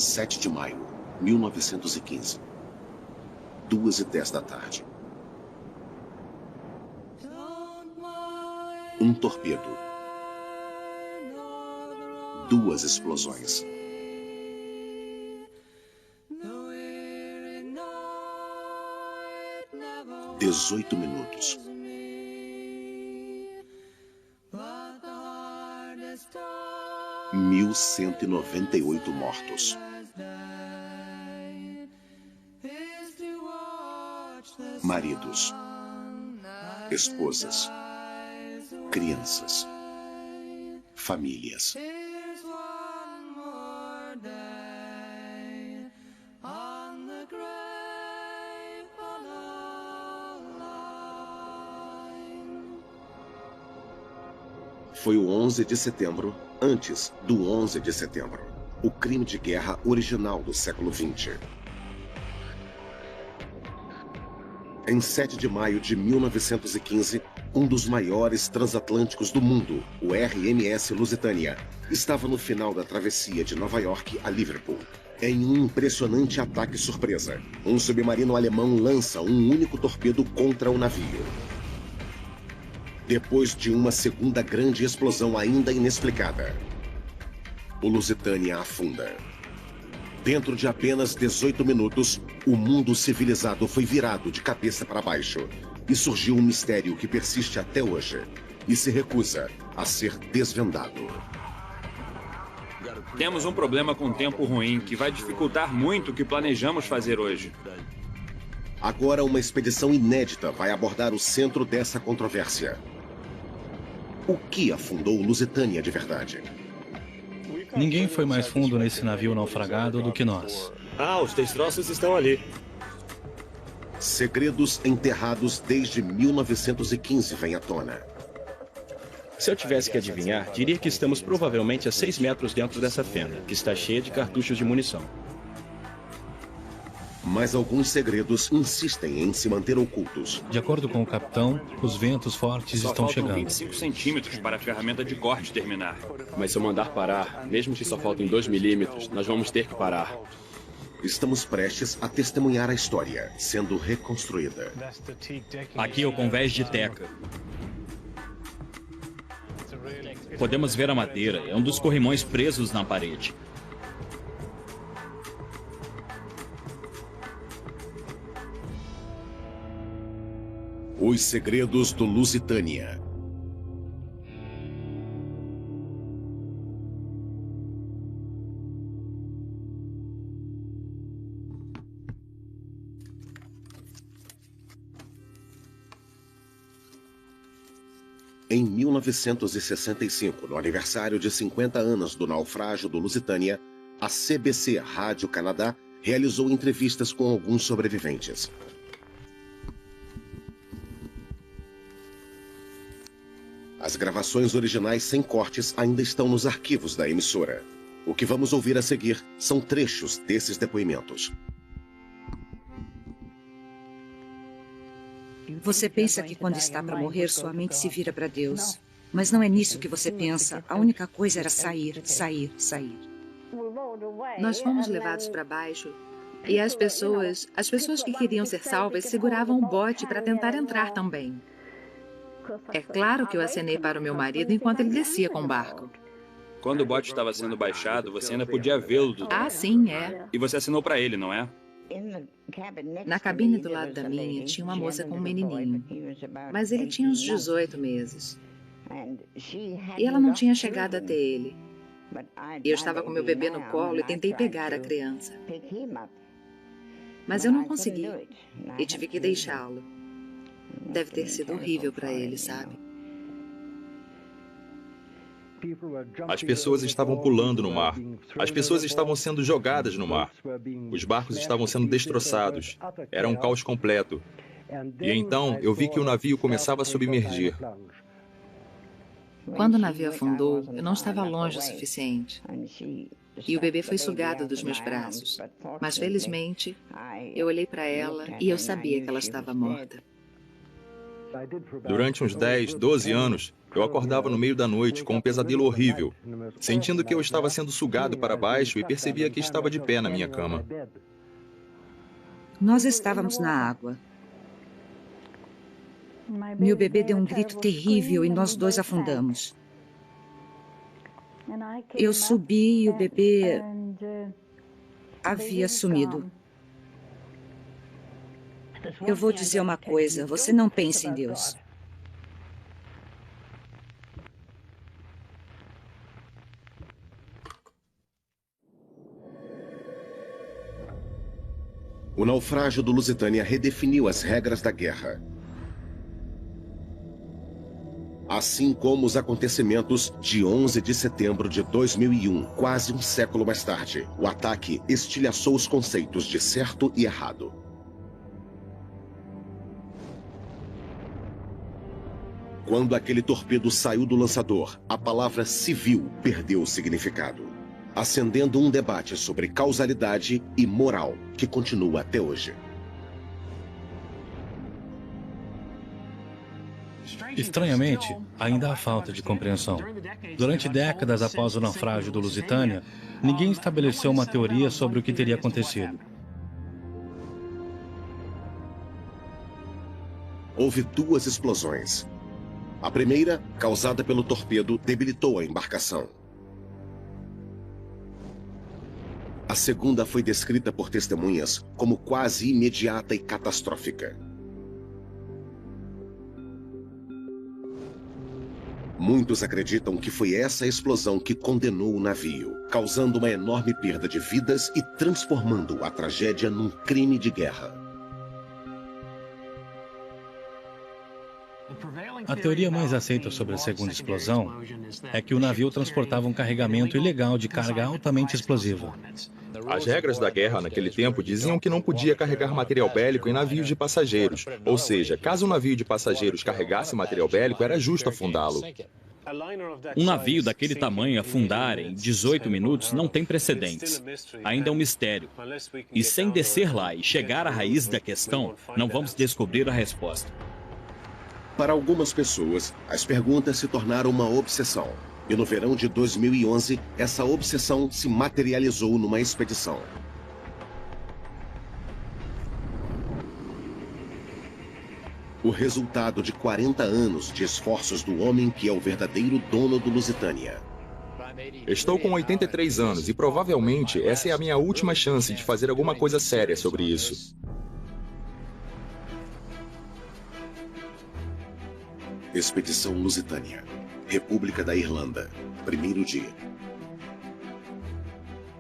7 de maio, 1915. 2h10 da tarde. Um torpedo. 2 explosões. Dezoito minutos. 1.198 mortos. Maridos, esposas, crianças, famílias. Foi o 11 de setembro, antes do 11 de setembro. O crime de guerra original do século XX. Em 7 de maio de 1915, um dos maiores transatlânticos do mundo, o RMS Lusitânia, estava no final da travessia de Nova York a Liverpool. Em um impressionante ataque surpresa, um submarino alemão lança um único torpedo contra o navio. Depois de uma segunda grande explosão ainda inexplicada, o Lusitânia afunda. Dentro de apenas 18 minutos, o mundo civilizado foi virado de cabeça para baixo e surgiu um mistério que persiste até hoje e se recusa a ser desvendado. Temos um problema com tempo ruim que vai dificultar muito o que planejamos fazer hoje. Agora uma expedição inédita vai abordar o centro dessa controvérsia. O que afundou o Lusitânia de verdade? Ninguém foi mais fundo nesse navio naufragado do que nós. Ah, os destroços estão ali. Segredos enterrados desde 1915 vêm à tona. Se eu tivesse que adivinhar, diria que estamos provavelmente a 6 metros dentro dessa fenda, que está cheia de cartuchos de munição. Mas alguns segredos insistem em se manter ocultos. De acordo com o capitão, os ventos fortes estão chegando. 25 centímetros para a ferramenta de corte terminar. Mas se eu mandar parar, mesmo que só faltem 2 milímetros, nós vamos ter que parar. Estamos prestes a testemunhar a história sendo reconstruída. Aqui é o convés de Teca. Podemos ver a madeira, é um dos corrimões presos na parede. Os segredos do Lusitânia. Em 1965, no aniversário de 50 anos do naufrágio do Lusitânia, a CBC Rádio Canadá realizou entrevistas com alguns sobreviventes. As gravações originais sem cortes ainda estão nos arquivos da emissora. O que vamos ouvir a seguir são trechos desses depoimentos. Você pensa que quando está para morrer, sua mente se vira para Deus. Mas não é nisso que você pensa. A única coisa era sair, sair, sair. Nós fomos levados para baixo e as pessoas que queriam ser salvas seguravam o bote para tentar entrar também. É claro que eu acenei para o meu marido enquanto ele descia com o barco. Quando o bote estava sendo baixado, você ainda podia vê-lo. Ah, sim, é. E você assinou para ele, não é? Na cabine do lado da minha tinha uma moça com um menininho, mas ele tinha uns 18 meses. E ela não tinha chegado até ele. Eu estava com meu bebê no colo e tentei pegar a criança. Mas eu não consegui e tive que deixá-lo. Deve ter sido horrível para ele, sabe? As pessoas estavam pulando no mar. As pessoas estavam sendo jogadas no mar. Os barcos estavam sendo destroçados. Era um caos completo. E então eu vi que o navio começava a submergir. Quando o navio afundou, eu não estava longe o suficiente. E o bebê foi sugado dos meus braços. Mas, felizmente, eu olhei para ela e eu sabia que ela estava morta. Durante uns 10, 12 anos, eu acordava no meio da noite com um pesadelo horrível, sentindo que eu estava sendo sugado para baixo e percebia que estava de pé na minha cama. Nós estávamos na água. Meu bebê deu um grito terrível e nós dois afundamos. Eu subi e o bebê havia sumido. Eu vou dizer uma coisa, você não pense em Deus. O naufrágio do Lusitânia redefiniu as regras da guerra. Assim como os acontecimentos de 11 de setembro de 2001, quase um século mais tarde, o ataque estilhaçou os conceitos de certo e errado. Quando aquele torpedo saiu do lançador, a palavra civil perdeu o significado, acendendo um debate sobre causalidade e moral que continua até hoje. Estranhamente, ainda há falta de compreensão. Durante décadas após o naufrágio do Lusitânia, ninguém estabeleceu uma teoria sobre o que teria acontecido. Houve duas explosões. A primeira, causada pelo torpedo, debilitou a embarcação. A segunda foi descrita por testemunhas como quase imediata e catastrófica. Muitos acreditam que foi essa explosão que condenou o navio, causando uma enorme perda de vidas e transformando a tragédia num crime de guerra. A teoria mais aceita sobre a segunda explosão é que o navio transportava um carregamento ilegal de carga altamente explosiva. As regras da guerra naquele tempo diziam que não podia carregar material bélico em navios de passageiros. Ou seja, caso um navio de passageiros carregasse material bélico, era justo afundá-lo. Um navio daquele tamanho afundar em 18 minutos não tem precedentes. Ainda é um mistério. E sem descer lá e chegar à raiz da questão, não vamos descobrir a resposta. Para algumas pessoas, as perguntas se tornaram uma obsessão. E no verão de 2011, essa obsessão se materializou numa expedição. O resultado de 40 anos de esforços do homem que é o verdadeiro dono do Lusitânia. Estou com 83 anos e provavelmente essa é a minha última chance de fazer alguma coisa séria sobre isso. Expedição Lusitânia, República da Irlanda, primeiro dia.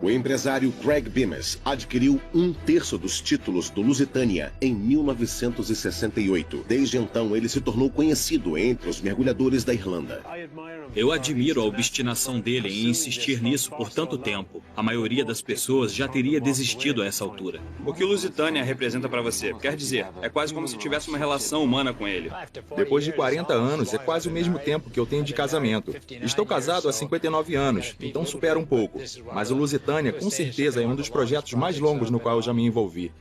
O empresário Craig Bemis adquiriu 1/3 dos títulos do Lusitânia em 1968. Desde então, ele se tornou conhecido entre os mergulhadores da Irlanda. Eu admiro a obstinação dele em insistir nisso por tanto tempo. A maioria das pessoas já teria desistido a essa altura. O que o Lusitânia representa para você? Quer dizer, é quase como se tivesse uma relação humana com ele. Depois de 40 anos, é quase o mesmo tempo que eu tenho de casamento. Estou casado há 59 anos, então supera um pouco. Mas o Lusitânia, com certeza, é um dos projetos mais longos no qual eu já me envolvi.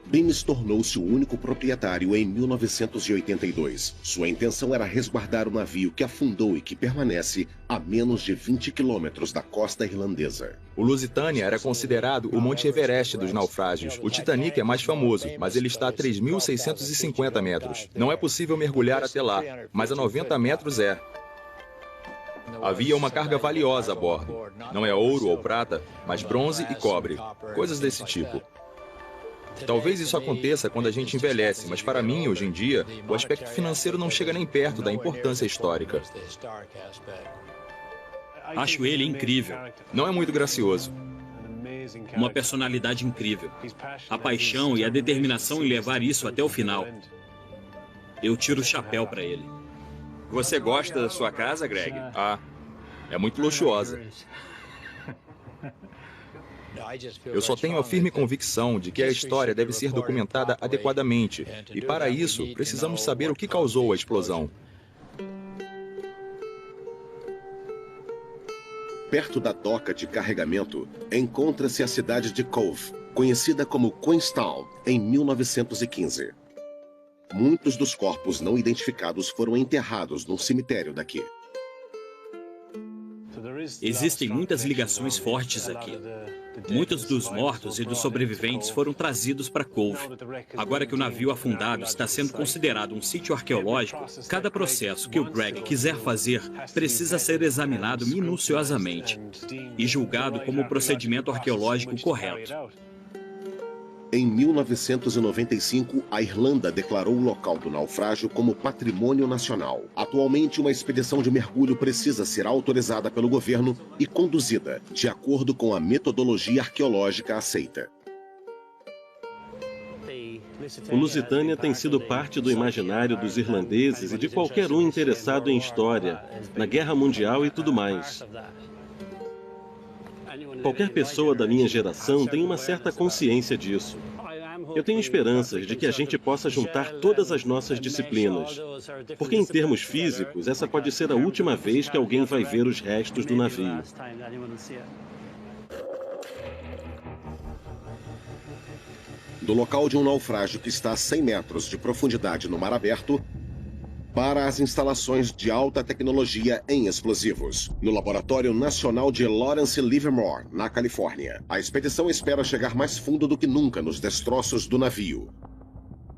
Bemis tornou-se o único proprietário em 1982. Sua intenção era resguardar o navio que afundou e que permanece a menos de 20 quilômetros da costa irlandesa. O Lusitânia era considerado o Monte Everest dos naufrágios. O Titanic é mais famoso, mas ele está a 3.650 metros. Não é possível mergulhar até lá, mas a 90 metros é. Havia uma carga valiosa a bordo. Não é ouro ou prata, mas bronze e cobre. Coisas desse tipo. Talvez isso aconteça quando a gente envelhece, mas para mim, hoje em dia, o aspecto financeiro não chega nem perto da importância histórica. Acho ele incrível. Não é muito gracioso. Uma personalidade incrível. A paixão e a determinação em levar isso até o final. Eu tiro o chapéu para ele. Você gosta da sua casa, Greg? Ah, é muito luxuosa. Eu só tenho a firme convicção de que a história deve ser documentada adequadamente. E para isso, precisamos saber o que causou a explosão. Perto da doca de carregamento, encontra-se a cidade de Cove, conhecida como Queenstown, em 1915. Muitos dos corpos não identificados foram enterrados num cemitério daqui. Existem muitas ligações fortes aqui. Muitos dos mortos e dos sobreviventes foram trazidos para Cove. Agora que o navio afundado está sendo considerado um sítio arqueológico, cada processo que o Greg quiser fazer precisa ser examinado minuciosamente e julgado como o procedimento arqueológico correto. Em 1995, a Irlanda declarou o local do naufrágio como patrimônio nacional. Atualmente, uma expedição de mergulho precisa ser autorizada pelo governo e conduzida de acordo com a metodologia arqueológica aceita. O Lusitânia tem sido parte do imaginário dos irlandeses e de qualquer um interessado em história, na Guerra Mundial e tudo mais. Qualquer pessoa da minha geração tem uma certa consciência disso. Eu tenho esperanças de que a gente possa juntar todas as nossas disciplinas, porque em termos físicos, essa pode ser a última vez que alguém vai ver os restos do navio. Do local de um naufrágio que está a 100 metros de profundidade no mar aberto, para as instalações de alta tecnologia em explosivos, no Laboratório Nacional de Lawrence Livermore, na Califórnia. A expedição espera chegar mais fundo do que nunca nos destroços do navio.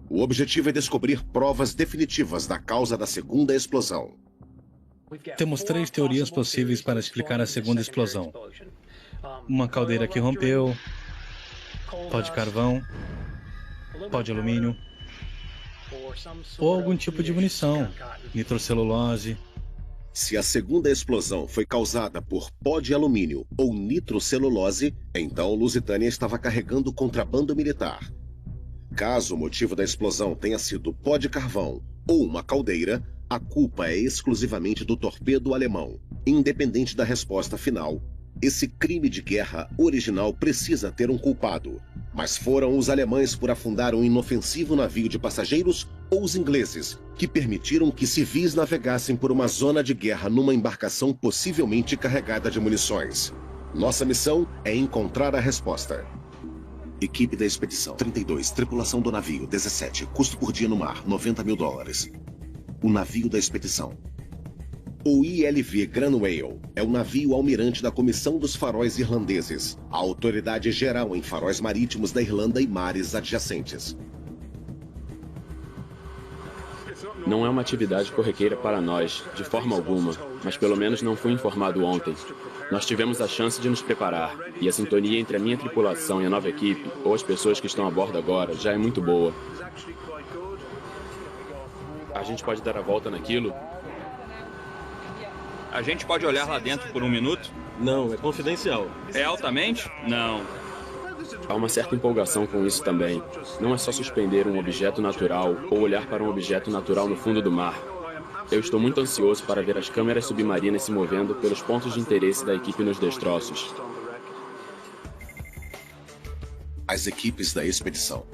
O objetivo é descobrir provas definitivas da causa da segunda explosão. Temos 3 teorias possíveis para explicar a segunda explosão. Uma caldeira que rompeu, pó de carvão, pó de alumínio, ou algum tipo de munição, nitrocelulose. Se a segunda explosão foi causada por pó de alumínio ou nitrocelulose, então o Lusitânia estava carregando contrabando militar. Caso o motivo da explosão tenha sido pó de carvão ou uma caldeira, a culpa é exclusivamente do torpedo alemão. Independente da resposta final, esse crime de guerra original precisa ter um culpado. Mas foram os alemães por afundar um inofensivo navio de passageiros ou os ingleses, que permitiram que civis navegassem por uma zona de guerra numa embarcação possivelmente carregada de munições? Nossa missão é encontrar a resposta. Equipe da expedição, 32. Tripulação do navio, 17. Custo por dia no mar, $90 mil. O navio da expedição. O ILV Granwale é o navio almirante da Comissão dos Faróis Irlandeses, a autoridade geral em faróis marítimos da Irlanda e mares adjacentes. Não é uma atividade corriqueira para nós, de forma alguma, mas pelo menos não fui informado ontem. Nós tivemos a chance de nos preparar, e a sintonia entre a minha tripulação e a nova equipe, ou as pessoas que estão a bordo agora, já é muito boa. A gente pode dar a volta naquilo? A gente pode olhar lá dentro por um minuto? Não, é confidencial. É altamente? Não. Há uma certa empolgação com isso também. Não é só suspender um objeto natural ou olhar para um objeto natural no fundo do mar. Eu estou muito ansioso para ver as câmeras submarinas se movendo pelos pontos de interesse da equipe nos destroços. As equipes da expedição.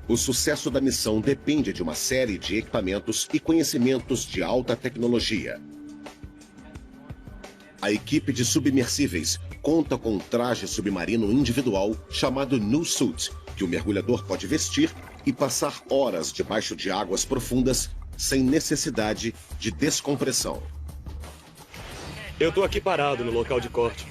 O sucesso da missão depende de uma série de equipamentos e conhecimentos de alta tecnologia. A equipe de submersíveis conta com um traje submarino individual chamado New Suit, que o mergulhador pode vestir e passar horas debaixo de águas profundas sem necessidade de descompressão. Eu tô aqui parado no local de corte.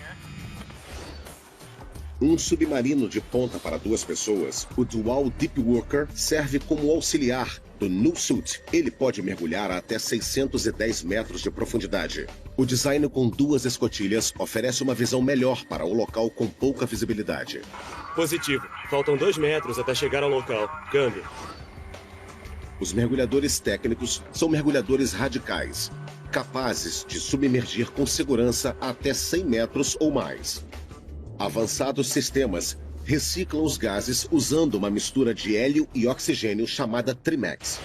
Um submarino de ponta para 2 pessoas, o Dual Deep Worker, serve como auxiliar do New Suit. Ele pode mergulhar a até 610 metros de profundidade. O design com 2 escotilhas oferece uma visão melhor para o local com pouca visibilidade. Positivo. Faltam 2 metros até chegar ao local. Câmbio. Os mergulhadores técnicos são mergulhadores radicais, capazes de submergir com segurança a até 100 metros ou mais. Avançados sistemas reciclam os gases usando uma mistura de hélio e oxigênio chamada Trimax.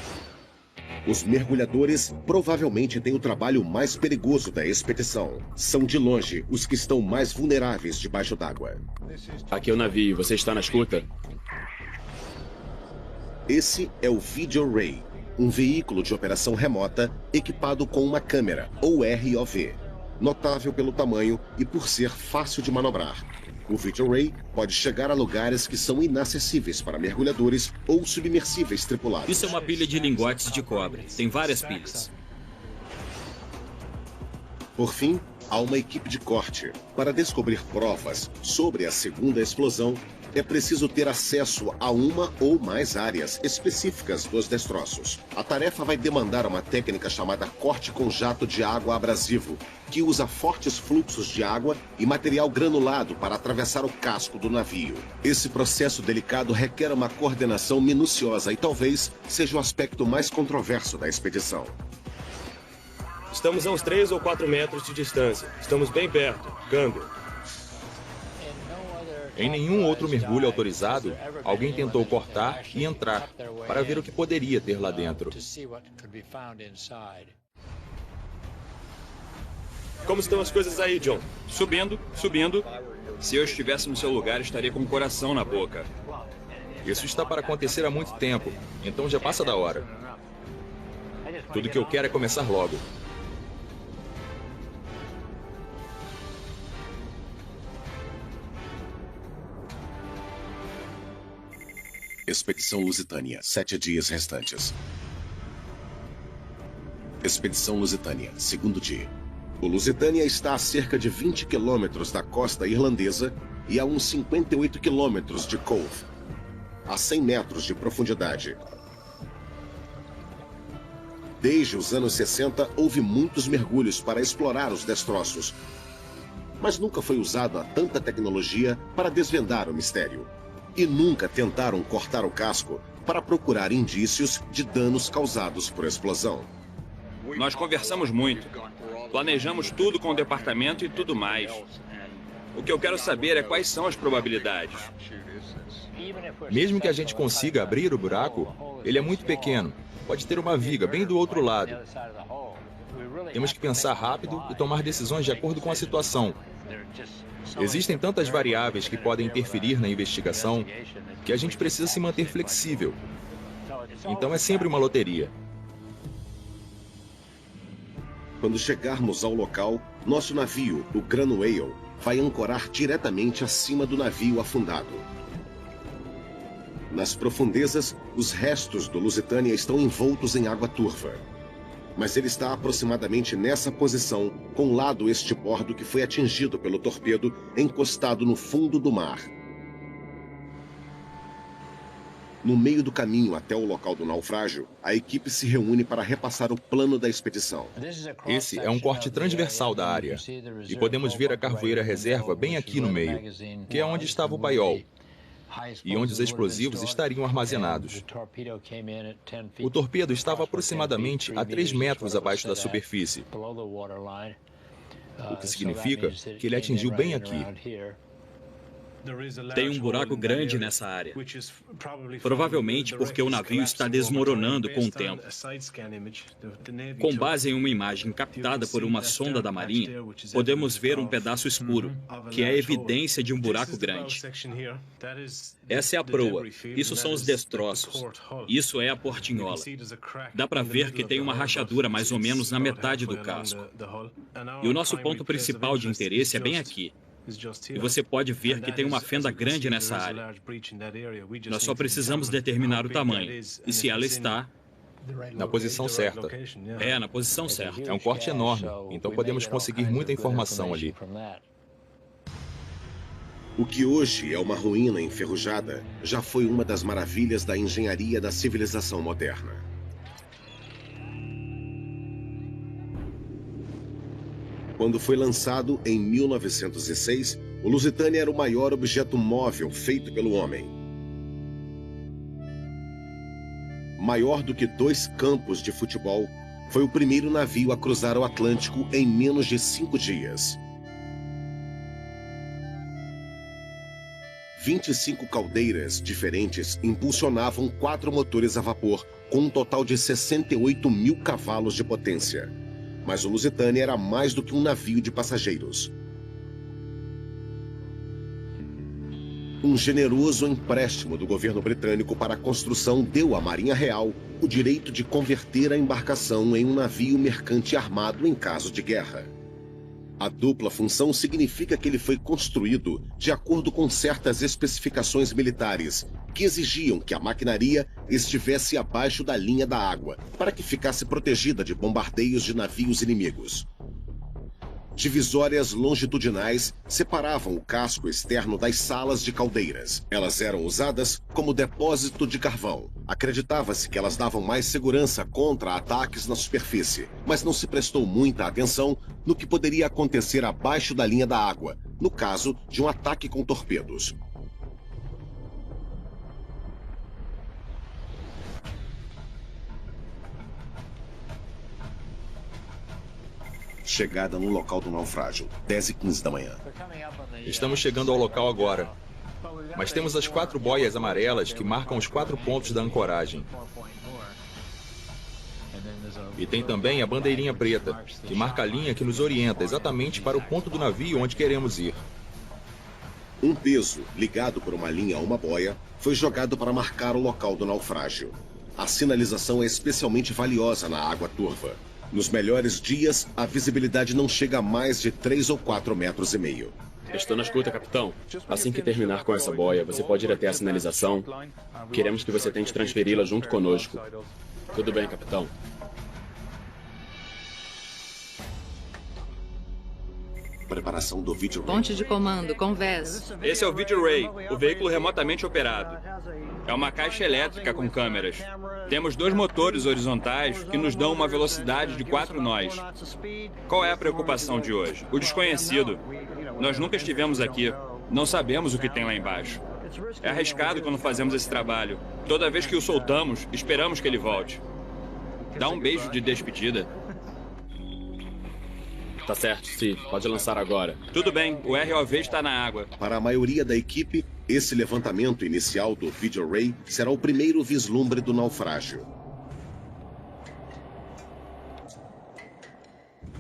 Os mergulhadores provavelmente têm o trabalho mais perigoso da expedição. São de longe os que estão mais vulneráveis debaixo d'água. Aqui é o navio, você está na escuta? Esse é o Video Ray, um veículo de operação remota equipado com uma câmera, ou ROV, notável pelo tamanho e por ser fácil de manobrar. O Vision Ray pode chegar a lugares que são inacessíveis para mergulhadores ou submersíveis tripulados. Isso é uma pilha de lingotes de cobre. Tem várias pilhas. Por fim, há uma equipe de corte. Para descobrir provas sobre a segunda explosão, é preciso ter acesso a uma ou mais áreas específicas dos destroços. A tarefa vai demandar uma técnica chamada corte com jato de água abrasivo, que usa fortes fluxos de água e material granulado para atravessar o casco do navio. Esse processo delicado requer uma coordenação minuciosa e talvez seja o aspecto mais controverso da expedição. Estamos a uns 3 ou 4 metros de distância. Estamos bem perto. Câmbio. Em nenhum outro mergulho autorizado, alguém tentou cortar e entrar para ver o que poderia ter lá dentro. Como estão as coisas aí, John? Subindo, subindo. Se eu estivesse no seu lugar, estaria com o coração na boca. Isso está para acontecer há muito tempo, então já passa da hora. Tudo que eu quero é começar logo. Expedição Lusitânia, 7 dias restantes. Expedição Lusitânia, segundo dia. O Lusitânia está a cerca de 20 quilômetros da costa irlandesa e a uns 58 quilômetros de Cove, a 100 metros de profundidade. Desde os anos 60, houve muitos mergulhos para explorar os destroços, mas nunca foi usada tanta tecnologia para desvendar o mistério. E nunca tentaram cortar o casco para procurar indícios de danos causados por explosão. Nós conversamos muito. Planejamos tudo com o departamento e tudo mais. O que eu quero saber é quais são as probabilidades. Mesmo que a gente consiga abrir o buraco, ele é muito pequeno. Pode ter uma viga bem do outro lado. Temos que pensar rápido e tomar decisões de acordo com a situação. Existem tantas variáveis que podem interferir na investigação que a gente precisa se manter flexível. Então é sempre uma loteria. Quando chegarmos ao local, nosso navio, o Gran Whale, vai ancorar diretamente acima do navio afundado. Nas profundezas, os restos do Lusitânia estão envoltos em água turva. Mas ele está aproximadamente nessa posição, com o lado estibordo que foi atingido pelo torpedo, encostado no fundo do mar. No meio do caminho até o local do naufrágio, a equipe se reúne para repassar o plano da expedição. Esse é um corte transversal da área, e podemos ver a carvoeira reserva bem aqui no meio, que é onde estava o paiol, e onde os explosivos estariam armazenados. O torpedo estava aproximadamente a 3 metros abaixo da superfície, o que significa que ele atingiu bem aqui. Tem um buraco grande nessa área. Provavelmente porque o navio está desmoronando com o tempo. Com base em uma imagem captada por uma sonda da Marinha, podemos ver um pedaço escuro, que é a evidência de um buraco grande. Essa é a proa. Isso são os destroços. Isso é a portinhola. Dá para ver que tem uma rachadura mais ou menos na metade do casco. E o nosso ponto principal de interesse é bem aqui. E você pode ver que tem uma fenda grande nessa área. Nós só precisamos determinar o tamanho. E se ela está na posição certa. É, na posição certa. É um corte enorme, então podemos conseguir muita informação ali. O que hoje é uma ruína enferrujada já foi uma das maravilhas da engenharia da civilização moderna. Quando foi lançado em 1906, o Lusitânia era o maior objeto móvel feito pelo homem. Maior do que 2 campos de futebol, foi o primeiro navio a cruzar o Atlântico em menos de 5 dias. 25 caldeiras diferentes impulsionavam 4 motores a vapor, com um total de 68 mil cavalos de potência. Mas o Lusitânia era mais do que um navio de passageiros. Um generoso empréstimo do governo britânico para a construção deu à Marinha Real o direito de converter a embarcação em um navio mercante armado em caso de guerra. A dupla função significa que ele foi construído de acordo com certas especificações militares, que exigiam que a maquinaria estivesse abaixo da linha da água, para que ficasse protegida de bombardeios de navios inimigos. Divisórias longitudinais separavam o casco externo das salas de caldeiras. Elas eram usadas como depósito de carvão. Acreditava-se que elas davam mais segurança contra ataques na superfície, mas não se prestou muita atenção no que poderia acontecer abaixo da linha da água, no caso de um ataque com torpedos. Chegada no local do naufrágio, 10h15 da manhã. Estamos chegando ao local agora. Mas temos as 4 boias amarelas que marcam os 4 pontos da ancoragem. E tem também a bandeirinha preta, que marca a linha que nos orienta exatamente para o ponto do navio onde queremos ir. Um peso, ligado por uma linha a uma boia, foi jogado para marcar o local do naufrágio. A sinalização é especialmente valiosa na água turva. Nos melhores dias, a visibilidade não chega a mais de 3 ou 4 metros e meio. Estou na escuta, capitão. Assim que terminar com essa boia, você pode ir até a sinalização. Queremos que você tente transferi-la junto conosco. Tudo bem, capitão. Preparação do Vigil Ray. Ponte de comando, convés. Esse é o Vigil Ray, o veículo remotamente operado. É uma caixa elétrica com câmeras. Temos 2 motores horizontais que nos dão uma velocidade de 4 nós. Qual é a preocupação de hoje? O desconhecido. Nós nunca estivemos aqui. Não sabemos o que tem lá embaixo. É arriscado quando fazemos esse trabalho. Toda vez que o soltamos, esperamos que ele volte. Dá um beijo de despedida. Tá certo, sim. Pode lançar agora. Tudo bem, o ROV está na água. Para a maioria da equipe, esse levantamento inicial do Vigil Ray será o primeiro vislumbre do naufrágio.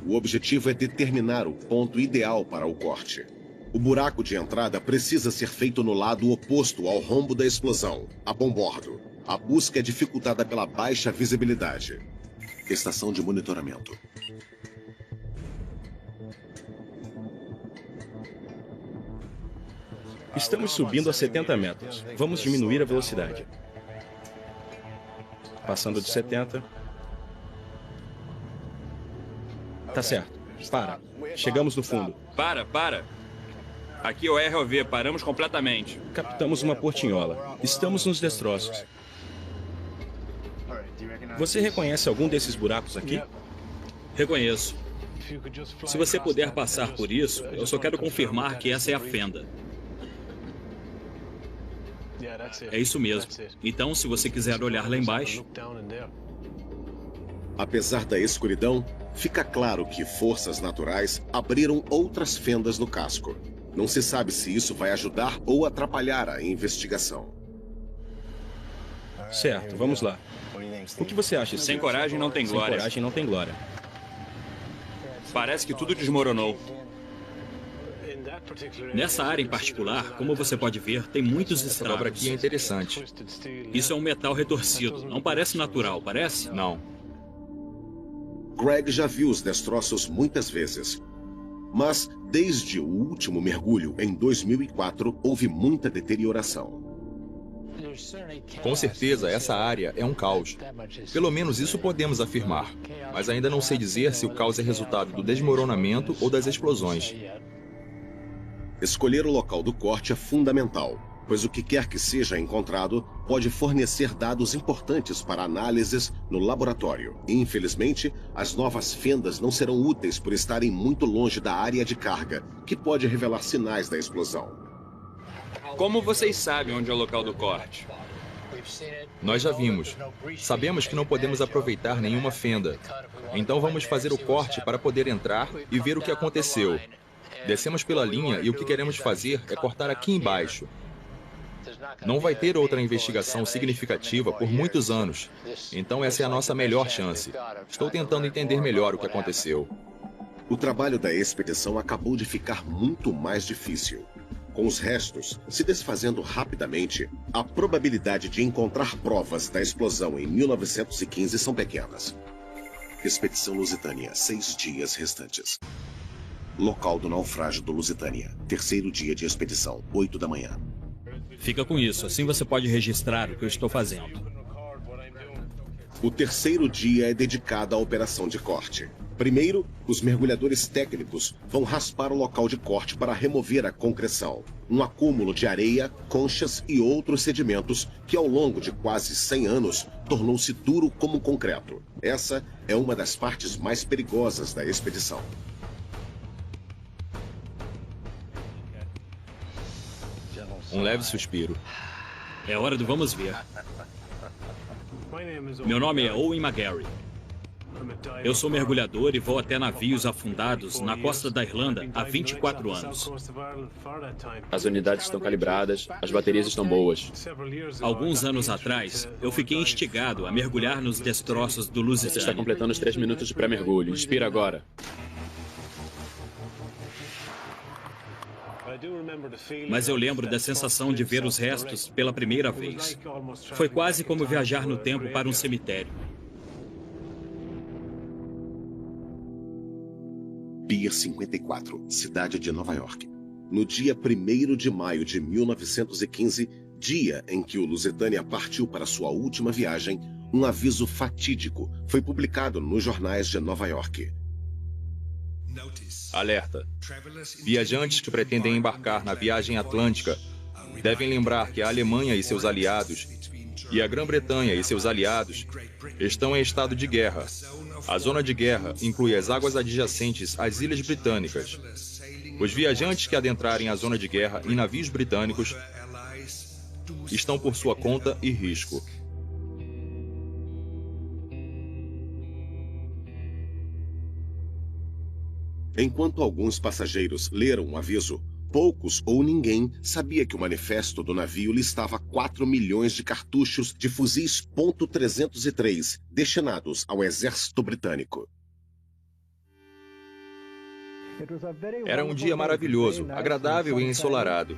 O objetivo é determinar o ponto ideal para o corte. O buraco de entrada precisa ser feito no lado oposto ao rombo da explosão, a bombordo. A busca é dificultada pela baixa visibilidade. Estação de monitoramento. Estamos subindo a 70 metros. Vamos diminuir a velocidade. Passando de 70. Tá certo. Para. Chegamos no fundo. Para. Aqui é o ROV, paramos completamente. Captamos uma portinhola. Estamos nos destroços. Você reconhece algum desses buracos aqui? Reconheço. Se você puder passar por isso, eu só quero confirmar que essa é a fenda. É isso mesmo. Então, se você quiser olhar lá embaixo... Apesar da escuridão, fica claro que forças naturais abriram outras fendas no casco. Não se sabe se isso vai ajudar ou atrapalhar a investigação. Certo, vamos lá. O que você acha? Sem coragem não tem glória. Sem coragem não tem glória. Parece que tudo desmoronou. Nessa área em particular, como você pode ver, tem muitos Essa estragos. dobra aqui é interessante. Isso é um metal retorcido. Não parece natural, parece? Não. Greg já viu os destroços muitas vezes. Mas, desde o último mergulho, em 2004, houve muita deterioração. Com certeza, essa área é um caos. Pelo menos isso podemos afirmar. Mas ainda não sei dizer se o caos é resultado do desmoronamento ou das explosões. Escolher o local do corte é fundamental, pois o que quer que seja encontrado pode fornecer dados importantes para análises no laboratório. Infelizmente, as novas fendas não serão úteis por estarem muito longe da área de carga, que pode revelar sinais da explosão. Como vocês sabem onde é o local do corte? Nós já vimos. Sabemos que não podemos aproveitar nenhuma fenda. Então vamos fazer o corte para poder entrar e ver o que aconteceu. Descemos pela linha e o que queremos fazer é cortar aqui embaixo. Não vai ter outra investigação significativa por muitos anos. Então essa é a nossa melhor chance. Estou tentando entender melhor o que aconteceu. O trabalho da expedição acabou de ficar muito mais difícil. Com os restos se desfazendo rapidamente, a probabilidade de encontrar provas da explosão em 1915 são pequenas. Expedição Lusitânia, 6 dias restantes. Local do naufrágio do Lusitânia. Terceiro dia de expedição, 8 da manhã. Fica com isso, assim você pode registrar o que eu estou fazendo. O terceiro dia é dedicado à operação de corte. Primeiro, os mergulhadores técnicos vão raspar o local de corte para remover a concreção, um acúmulo de areia, conchas e outros sedimentos que ao longo de quase 100 anos tornou-se duro como concreto. Essa é uma das partes mais perigosas da expedição. Um leve suspiro. É hora do vamos ver. Meu nome é Owen McGarry. Eu sou mergulhador e vou até navios afundados na costa da Irlanda há 24 anos. As unidades estão calibradas, as baterias estão boas. Alguns anos atrás, eu fiquei instigado a mergulhar nos destroços do Você está Lusitânia. completando os 3 minutos de pré-mergulho. Inspira agora. Mas eu lembro da sensação de ver os restos pela primeira vez. Foi quase como viajar no tempo para um cemitério. Pier 54, cidade de Nova York. No dia 1º de maio de 1915, dia em que o Lusitânia partiu para sua última viagem, um aviso fatídico foi publicado nos jornais de Nova York. Alerta. Viajantes que pretendem embarcar na viagem atlântica devem lembrar que a Alemanha e seus aliados e a Grã-Bretanha e seus aliados estão em estado de guerra. A zona de guerra inclui as águas adjacentes às Ilhas Britânicas. Os viajantes que adentrarem a zona de guerra em navios britânicos estão por sua conta e risco. Enquanto alguns passageiros leram o aviso, poucos ou ninguém sabia que o manifesto do navio listava 4 milhões de cartuchos de fuzis .303 destinados ao exército britânico. Era um dia maravilhoso, agradável e ensolarado.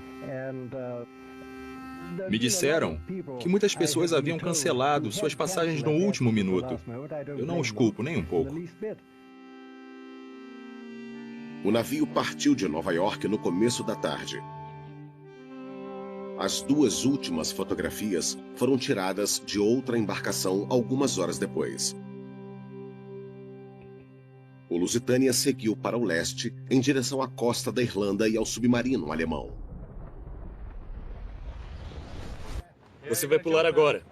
Me disseram que muitas pessoas haviam cancelado suas passagens no último minuto. Eu não os culpo nem um pouco. O navio partiu de Nova York no começo da tarde. As 2 últimas fotografias foram tiradas de outra embarcação algumas horas depois. O Lusitânia seguiu para o leste, em direção à costa da Irlanda e ao submarino alemão. Você vai pular agora.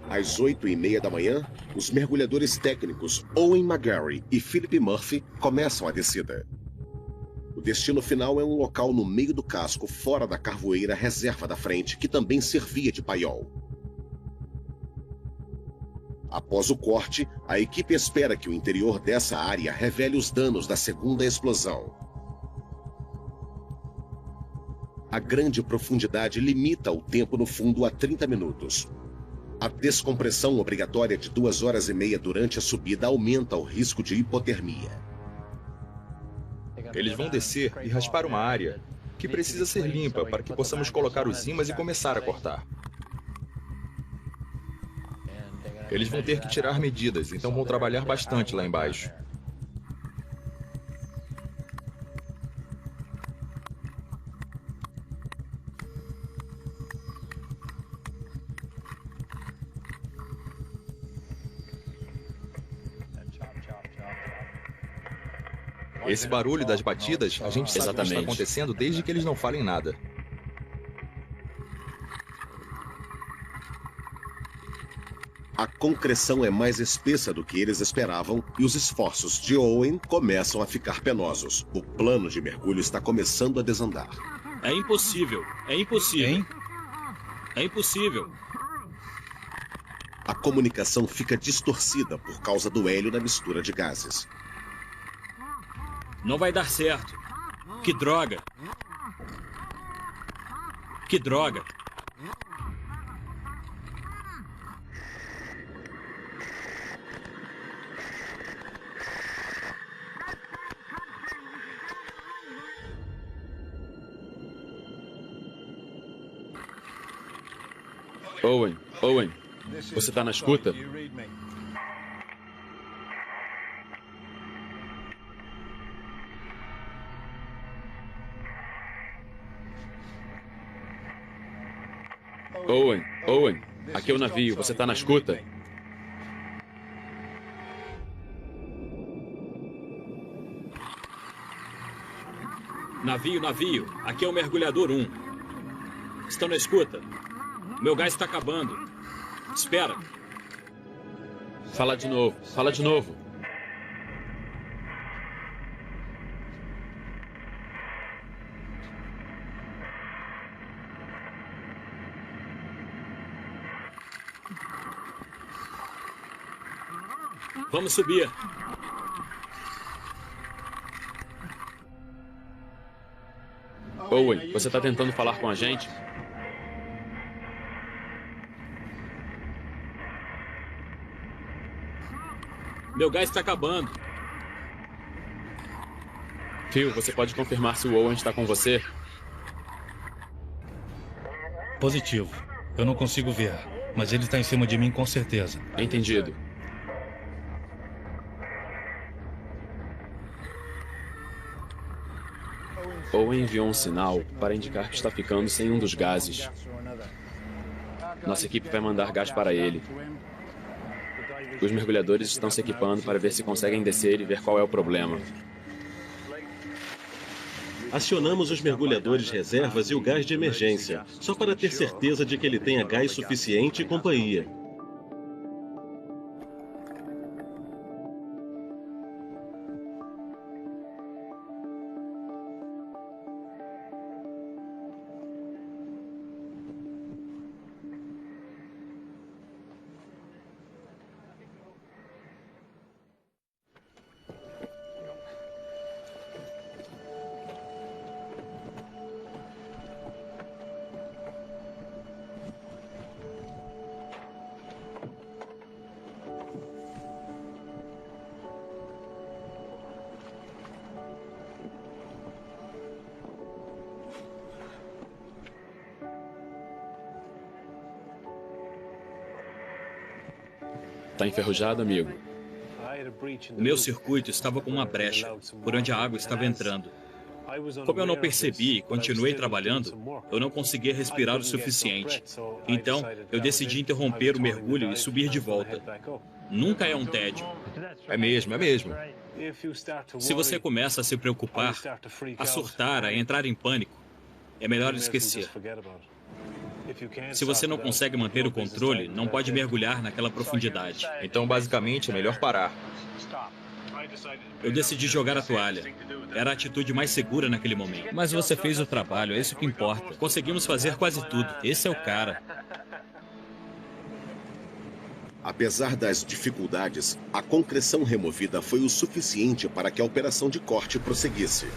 Às 8h30 da manhã, os mergulhadores técnicos Owen McGarry e Philip Murphy começam a descida. O destino final é um local no meio do casco, fora da carvoeira reserva da frente, que também servia de paiol. Após o corte, a equipe espera que o interior dessa área revele os danos da segunda explosão. A grande profundidade limita o tempo no fundo a 30 minutos. A descompressão obrigatória de 2 horas e meia durante a subida aumenta o risco de hipotermia. Eles vão descer e raspar uma área que precisa ser limpa para que possamos colocar os ímãs e começar a cortar. Eles vão ter que tirar medidas, então vão trabalhar bastante lá embaixo. Esse barulho das batidas, a gente sabe o que está acontecendo desde que eles não falem nada. A concreção é mais espessa do que eles esperavam e os esforços de Owen começam a ficar penosos. O plano de mergulho está começando a desandar. É impossível. É impossível. Hein? É impossível. A comunicação fica distorcida por causa do hélio na mistura de gases. Não vai dar certo. Que droga. Que droga. Owen, você está na escuta? Owen, aqui é o navio, você tá na escuta? Navio, aqui é o mergulhador 1. Estão na escuta? Meu gás está acabando. Espera. Fala de novo. Vamos subir. Owen, você está tentando falar com a gente? Meu gás está acabando. Phil, você pode confirmar se o Owen está com você? Positivo. Eu não consigo ver, mas ele está em cima de mim com certeza. Entendido. Owen enviou um sinal para indicar que está ficando sem um dos gases. Nossa equipe vai mandar gás para ele. Os mergulhadores estão se equipando para ver se conseguem descer e ver qual é o problema. Acionamos os mergulhadores reservas e o gás de emergência, só para ter certeza de que ele tenha gás suficiente e companhia. Tá enferrujado, amigo? O meu circuito estava com uma brecha, por onde a água estava entrando. Como eu não percebi e continuei trabalhando, eu não conseguia respirar o suficiente. Então, eu decidi interromper o mergulho e subir de volta. Nunca é um tédio. É mesmo. Se você começa a se preocupar, a surtar, a entrar em pânico, é melhor esquecer. Se você não consegue manter o controle, não pode mergulhar naquela profundidade. Então, basicamente, é melhor parar. Eu decidi jogar a toalha. Era a atitude mais segura naquele momento. Mas você fez o trabalho, é isso que importa. Conseguimos fazer quase tudo. Esse é o cara. Apesar das dificuldades, a concreção removida foi o suficiente para que a operação de corte prosseguisse.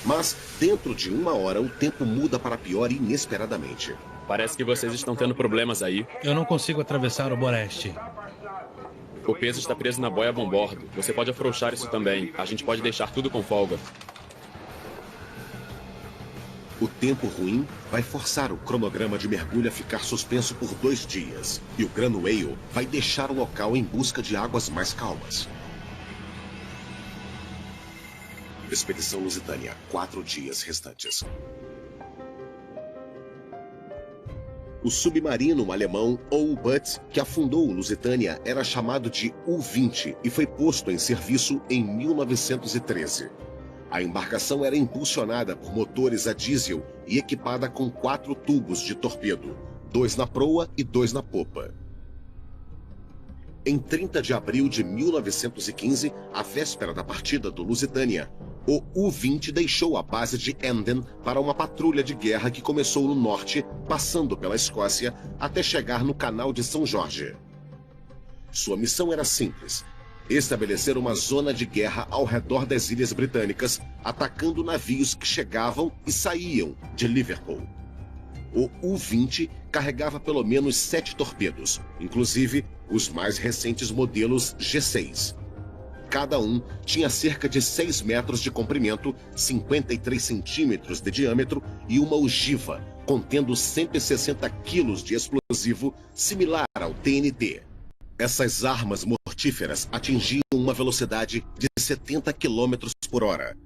Mas, dentro de 1 hora, o tempo muda para pior inesperadamente. Parece que vocês estão tendo problemas aí. Eu não consigo atravessar o Boreste. O peso está preso na boia a bombordo. Você pode afrouxar isso também. A gente pode deixar tudo com folga. O tempo ruim vai forçar o cronograma de mergulho a ficar suspenso por 2 dias. E o Gran Whale vai deixar o local em busca de águas mais calmas. Expedição Lusitânia, 4 dias restantes. O submarino alemão U-Boot, que afundou o Lusitânia, era chamado de U-20 e foi posto em serviço em 1913. A embarcação era impulsionada por motores a diesel e equipada com 4 tubos de torpedo, 2 na proa e 2 na popa. Em 30 de abril de 1915, à véspera da partida do Lusitânia, o U-20 deixou a base de Emden para uma patrulha de guerra que começou no norte, passando pela Escócia, até chegar no Canal de São Jorge. Sua missão era simples: estabelecer uma zona de guerra ao redor das Ilhas Britânicas, atacando navios que chegavam e saíam de Liverpool. O U-20 carregava pelo menos 7 torpedos, inclusive os mais recentes modelos G6. Cada um tinha cerca de 6 metros de comprimento, 53 centímetros de diâmetro e uma ogiva, contendo 160 quilos de explosivo similar ao TNT. Essas armas mortíferas atingiam uma velocidade de 70 km por hora.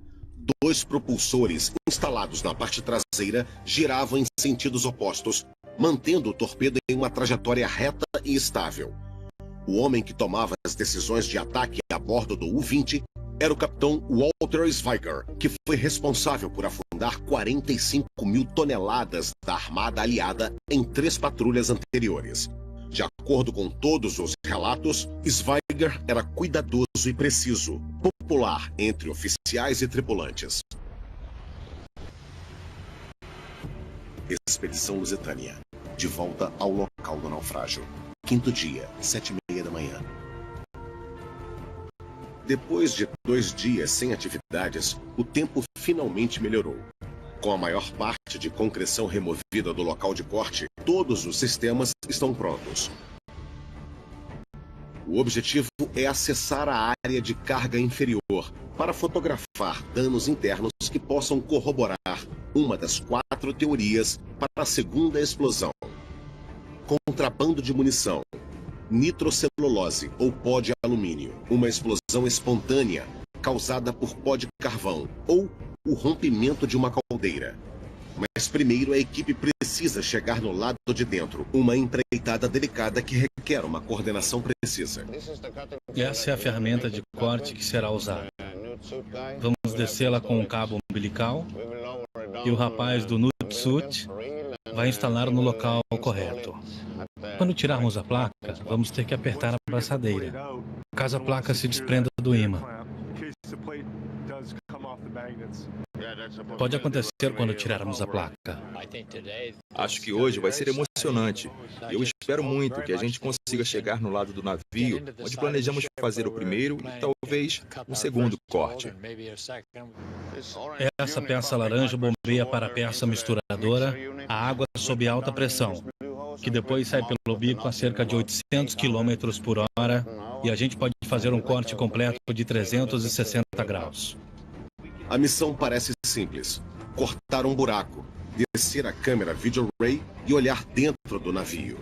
2 propulsores instalados na parte traseira giravam em sentidos opostos, mantendo o torpedo em uma trajetória reta e estável. O homem que tomava as decisões de ataque a bordo do U-20 era o capitão Walter Schweiger, que foi responsável por afundar 45 mil toneladas da armada aliada em 3 patrulhas anteriores. De acordo com todos os relatos, Schweiger era cuidadoso e preciso, popular entre oficiais e tripulantes. Expedição Lusitânia. De volta ao local do naufrágio. 5º dia, 7h30 da manhã. Depois de 2 dias sem atividades, o tempo finalmente melhorou. Com a maior parte de concreção removida do local de corte, todos os sistemas estão prontos. O objetivo é acessar a área de carga inferior para fotografar danos internos que possam corroborar uma das 4 teorias para a segunda explosão. Contrabando de munição, nitrocelulose ou pó de alumínio, uma explosão espontânea causada por pó de carvão ou o rompimento de uma caldeira. Mas primeiro a equipe precisa chegar no lado de dentro, uma empreitada delicada que requer uma coordenação precisa. Essa é a ferramenta de corte que será usada. Vamos descê-la com um cabo umbilical e o rapaz do Nutsuit vai instalar no local correto. Quando tirarmos a placa, vamos ter que apertar a abraçadeira, caso a placa se desprenda do ímã. Pode acontecer quando tirarmos a placa. Acho que hoje vai ser emocionante. Eu espero muito que a gente consiga chegar no lado do navio, onde planejamos fazer o primeiro e talvez o segundo corte. Essa peça laranja bombeia para a peça misturadora a água sob alta pressão, que depois sai pelo bico a cerca de 800 km por hora e a gente pode fazer um corte completo de 360 graus. A missão parece simples. Cortar um buraco, descer a câmera Video Ray e olhar dentro do navio.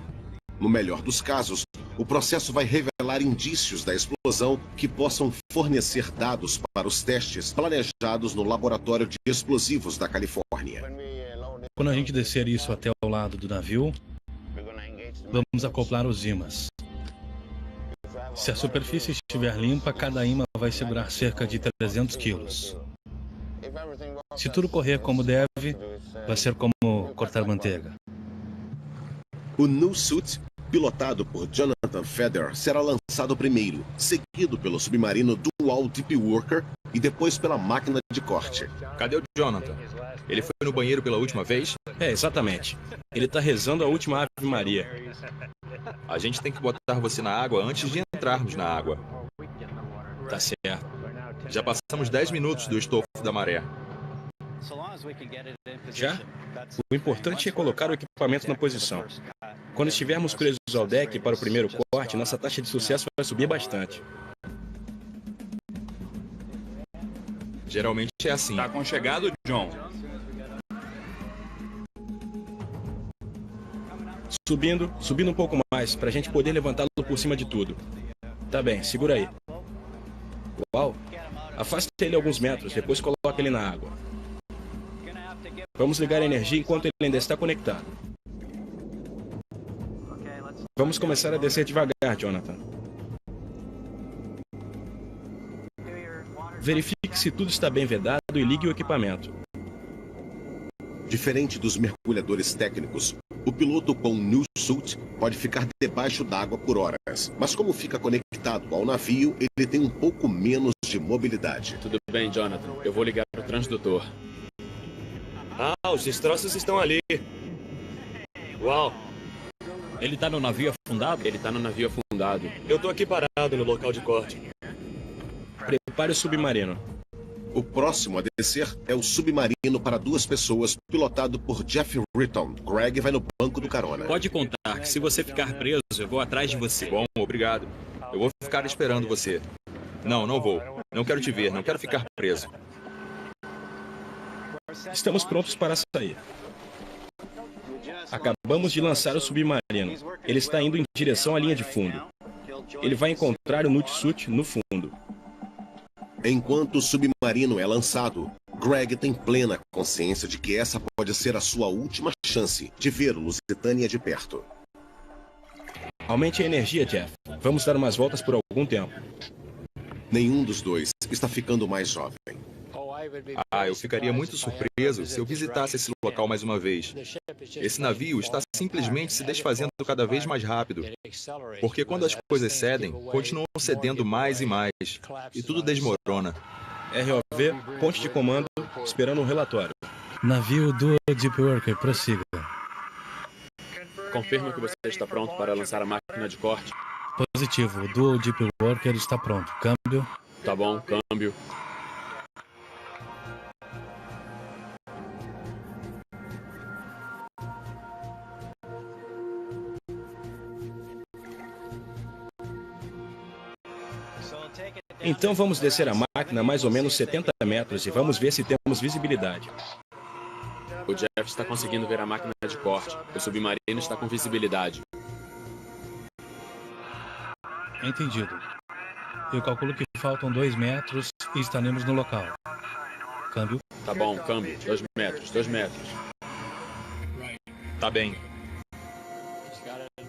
No melhor dos casos, o processo vai revelar indícios da explosão que possam fornecer dados para os testes planejados no Laboratório de Explosivos da Califórnia. Quando a gente descer isso até o lado do navio, vamos acoplar os ímãs. Se a superfície estiver limpa, cada ímã vai segurar cerca de 300 quilos. Se tudo correr como deve, vai ser como cortar manteiga. O Nutsuit, pilotado por Jonathan Feder, será lançado primeiro, seguido pelo submarino Dual Deep Worker e depois pela máquina de corte. Cadê o Jonathan? Ele foi no banheiro pela última vez? É, exatamente. Ele está rezando a última Ave Maria. A gente tem que botar você na água antes de entrarmos na água. Tá certo. Já passamos 10 minutos do estofo da maré. Já? O importante é colocar o equipamento na posição. Quando estivermos presos ao deck para o primeiro corte, nossa taxa de sucesso vai subir bastante. Geralmente é assim. Tá aconchegado, John? Subindo um pouco mais, para a gente poder levantá-lo por cima de tudo. Tá bem, segura aí. Uau! Afaste ele alguns metros, depois coloque ele na água. Vamos ligar a energia enquanto ele ainda está conectado. Vamos começar a descer devagar, Jonathan. Verifique se tudo está bem vedado e ligue o equipamento. Diferente dos mergulhadores técnicos, o piloto com Nutsuit pode ficar debaixo d'água por horas, mas como fica conectado ao navio, ele tem um pouco menos de mobilidade. Tudo bem, Jonathan. Eu vou ligar para o transdutor. Ah, os destroços estão ali. Uau! Ele tá no navio afundado? Ele tá no navio afundado. Eu tô aqui parado no local de corte. Prepare o submarino. O próximo a descer é o submarino para 2 pessoas, pilotado por Jeff Ritton. Greg vai no banco do carona. Pode contar que se você ficar preso, eu vou atrás de você. Bom, obrigado. Eu vou ficar esperando você. Não vou. Não quero te ver, não quero ficar preso. Estamos prontos para sair. Acabamos de lançar o submarino. Ele está indo em direção à linha de fundo. Ele vai encontrar o Nutsuit no fundo. Enquanto o submarino é lançado, Greg tem plena consciência de que essa pode ser a sua última chance de ver o Lusitânia de perto. Aumente a energia, Jeff. Vamos dar umas voltas por algum tempo. Nenhum dos dois está ficando mais jovem. Eu ficaria muito surpreso se eu visitasse esse local mais uma vez. Esse navio está simplesmente se desfazendo cada vez mais rápido. Porque quando as coisas cedem, continuam cedendo mais e mais. E tudo desmorona. ROV, ponte de comando, esperando um relatório. Navio do Deep Worker, prossiga. Confirma que você está pronto para lançar a máquina de corte. Positivo, o Dual Deep Worker está pronto. Câmbio. Tá bom, câmbio. Então vamos descer a máquina a mais ou menos 70 metros e vamos ver se temos visibilidade. O Jeff está conseguindo ver a máquina de corte. O submarino está com visibilidade. Entendido. Eu calculo que faltam 2 metros e estaremos no local. Câmbio. Tá bom, câmbio. 2 metros, 2 metros. Tá bem.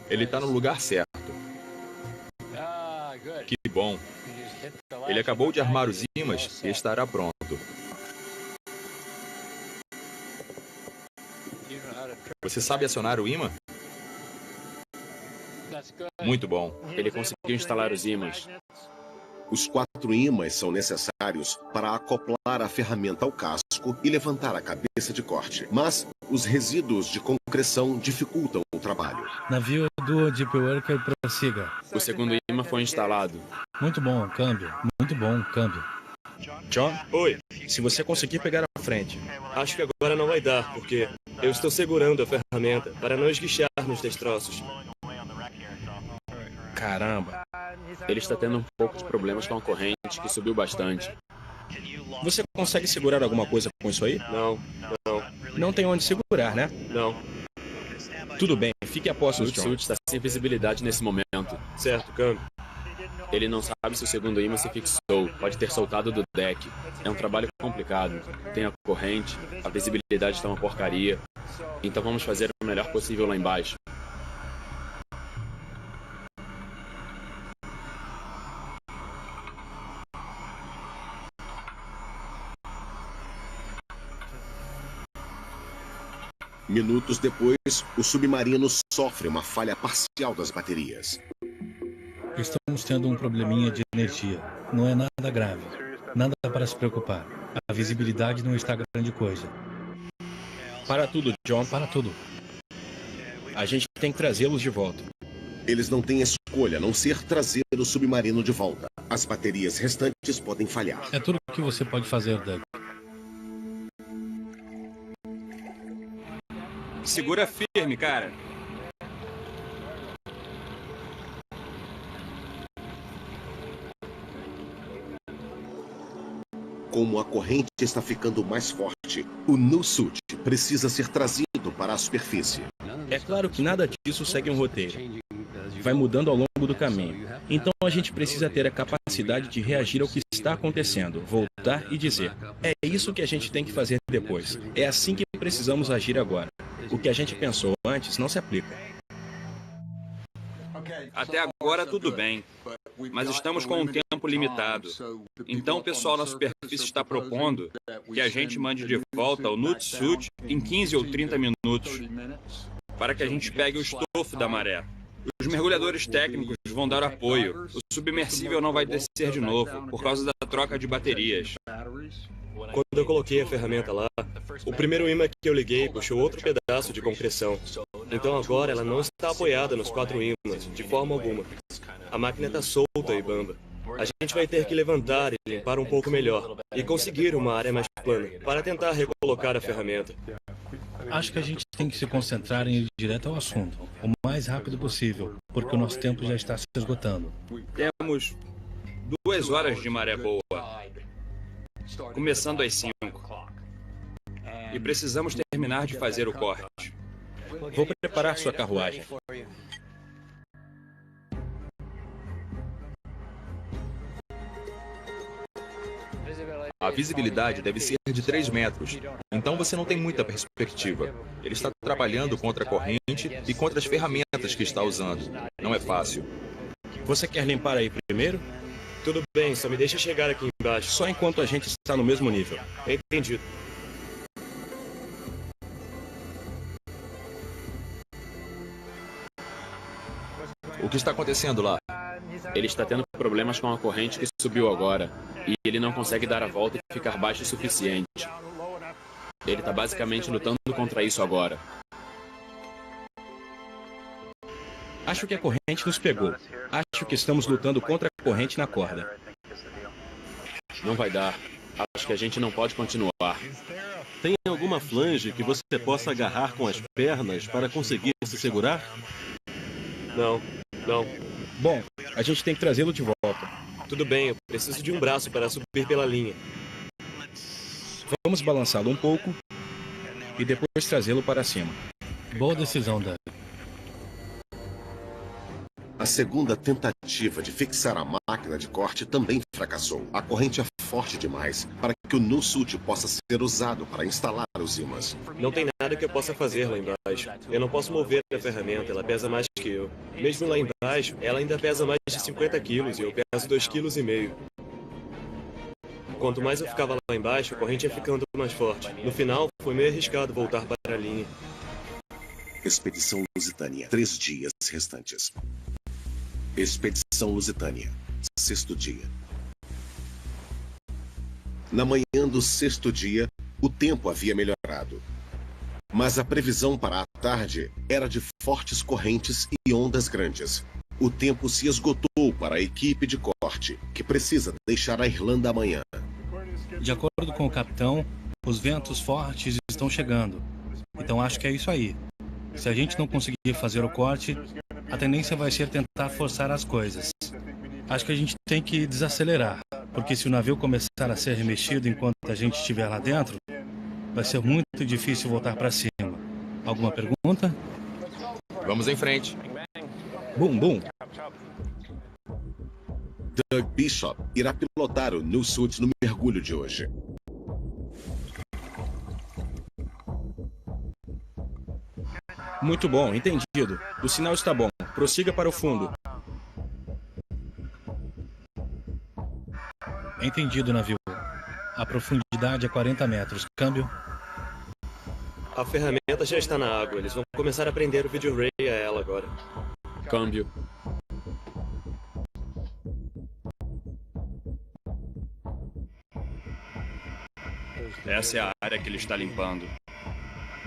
Ele está no lugar certo. Que bom. Ele acabou de armar os ímãs e estará pronto. Você sabe acionar o ímã? Muito bom. Ele conseguiu instalar os ímãs. Os 4 ímãs são necessários para acoplar a ferramenta ao casco e levantar a cabeça de corte. Mas os resíduos de concreção dificultam o trabalho. Navio do Deep Worker, prossiga. O segundo ímã foi instalado. Muito bom, câmbio. Muito bom, câmbio. John? Oi. Se você conseguir pegar a frente. Acho que agora não vai dar, porque eu estou segurando a ferramenta para não esguichar nos destroços. Caramba. Ele está tendo um pouco de problemas com a corrente, que subiu bastante. Você consegue segurar alguma coisa com isso aí? Não. Não tem onde segurar, né? Não. Tudo bem, fique a postos, O John. suit está sem visibilidade nesse momento. Certo, câmbio. Ele não sabe se o segundo ímã se fixou. Pode ter soltado do deck. É um trabalho complicado. Tem a corrente, a visibilidade está uma porcaria. Então vamos fazer o melhor possível lá embaixo. Minutos depois, o submarino sofre uma falha parcial das baterias. Estamos tendo um probleminha de energia. Não é nada grave. Nada para se preocupar. A visibilidade não está grande coisa. Para tudo, John. Para tudo. A gente tem que trazê-los de volta. Eles não têm escolha a não ser trazer o submarino de volta. As baterias restantes podem falhar. É tudo o que você pode fazer, Doug. Segura firme, cara. Como a corrente está ficando mais forte, o new suit precisa ser trazido para a superfície. É claro que nada disso segue um roteiro. Vai mudando ao longo do caminho. Então a gente precisa ter a capacidade de reagir ao que está acontecendo, voltar e dizer: é isso que a gente tem que fazer depois. É assim que precisamos agir agora. O que a gente pensou antes não se aplica. Até agora tudo bem, mas estamos com um tempo limitado. Então o pessoal na superfície está propondo que a gente mande de volta o Nut Suit em 15 ou 30 minutos, para que a gente pegue o estofo da maré. Os mergulhadores técnicos vão dar apoio. O submersível não vai descer de novo, por causa da troca de baterias. Quando eu coloquei a ferramenta lá, o primeiro ímã que eu liguei puxou outro pedaço de compressão. Então agora ela não está apoiada nos 4 ímãs, de forma alguma. A máquina está solta e bamba. A gente vai ter que levantar e limpar um pouco melhor, e conseguir uma área mais plana, para tentar recolocar a ferramenta. Acho que a gente tem que se concentrar em ir direto ao assunto, o mais rápido possível, porque o nosso tempo já está se esgotando. Temos 2 horas de maré boa, começando às 5. E precisamos terminar de fazer o corte. Vou preparar sua carruagem. A A visibilidade deve ser de 3 metros, então você não tem muita perspectiva. Ele está trabalhando contra a corrente e contra as ferramentas que está usando. Não é fácil. Você quer limpar aí primeiro? Tudo bem, só me deixa chegar aqui embaixo. Só enquanto a gente está no mesmo nível. Entendido. O que está acontecendo lá? Ele está tendo problemas com a corrente que subiu agora. E ele não consegue dar a volta e ficar baixo o suficiente. Ele está basicamente lutando contra isso agora. Acho que a corrente nos pegou. Acho que estamos lutando contra a corrente na corda. Não vai dar. Acho que a gente não pode continuar. Tem alguma flange que você possa agarrar com as pernas para conseguir se segurar? Não. Bom, a gente tem que trazê-lo de volta. Tudo bem, eu preciso de um braço para subir pela linha. Vamos balançá-lo um pouco e depois trazê-lo para cima. Boa decisão, Doug. A segunda tentativa de fixar a máquina de corte também fracassou. A corrente é forte demais para que o no-suit possa ser usado para instalar os ímãs. Não tem nada que eu possa fazer lá embaixo. Eu não posso mover a ferramenta, ela pesa mais que eu. Mesmo lá embaixo, ela ainda pesa mais de 50 quilos e eu peso 2,5 kg. Quanto mais eu ficava lá embaixo, a corrente ia ficando mais forte. No final, foi meio arriscado voltar para a linha. Expedição Lusitânia. 3 dias restantes. Expedição Lusitânia. 6º dia. Na manhã do 6º dia, o tempo havia melhorado. Mas a previsão para a tarde era de fortes correntes e ondas grandes. O tempo se esgotou para a equipe de corte, que precisa deixar a Irlanda amanhã. De acordo com o capitão, os ventos fortes estão chegando. Então acho que é isso aí. Se a gente não conseguir fazer o corte, a tendência vai ser tentar forçar as coisas. Acho que a gente tem que desacelerar, porque se o navio começar a ser remexido enquanto a gente estiver lá dentro, vai ser muito difícil voltar para cima. Alguma pergunta? Vamos em frente. Bum. Doug Bishop irá pilotar o no-suit no mergulho de hoje. Muito bom, entendido. O sinal está bom. Prossiga para o fundo. Entendido, navio. A profundidade é 40 metros. Câmbio. A ferramenta já está na água. Eles vão começar a prender o vídeo ray a ela agora. Câmbio. Essa é a área que ele está limpando.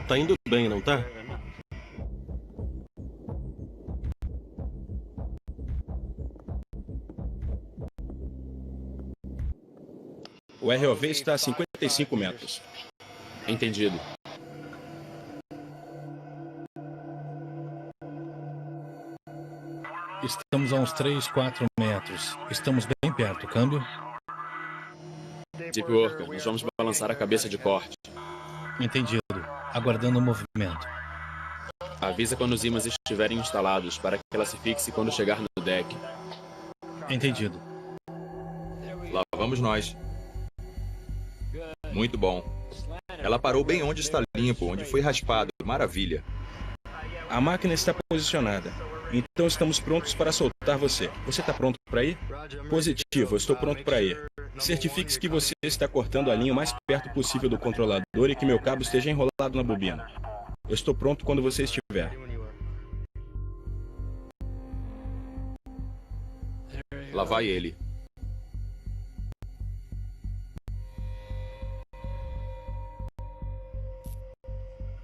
Tá indo bem, não tá? O ROV está a 55 metros. Entendido. Estamos a uns 3, 4 metros. Estamos bem perto. Câmbio. Deepworker, nós vamos balançar a cabeça de corte. Entendido. Aguardando o movimento. Avisa quando os ímãs estiverem instalados para que ela se fixe quando chegar no deck. Entendido. Lá vamos nós. Muito bom. Ela parou bem onde está limpo, onde foi raspado. Maravilha. A máquina está posicionada. Então estamos prontos para soltar você. Você está pronto para ir? Positivo, eu estou pronto para ir. Certifique-se que você está cortando a linha o mais perto possível do controlador e que meu cabo esteja enrolado na bobina. Eu estou pronto quando você estiver. Lá vai ele.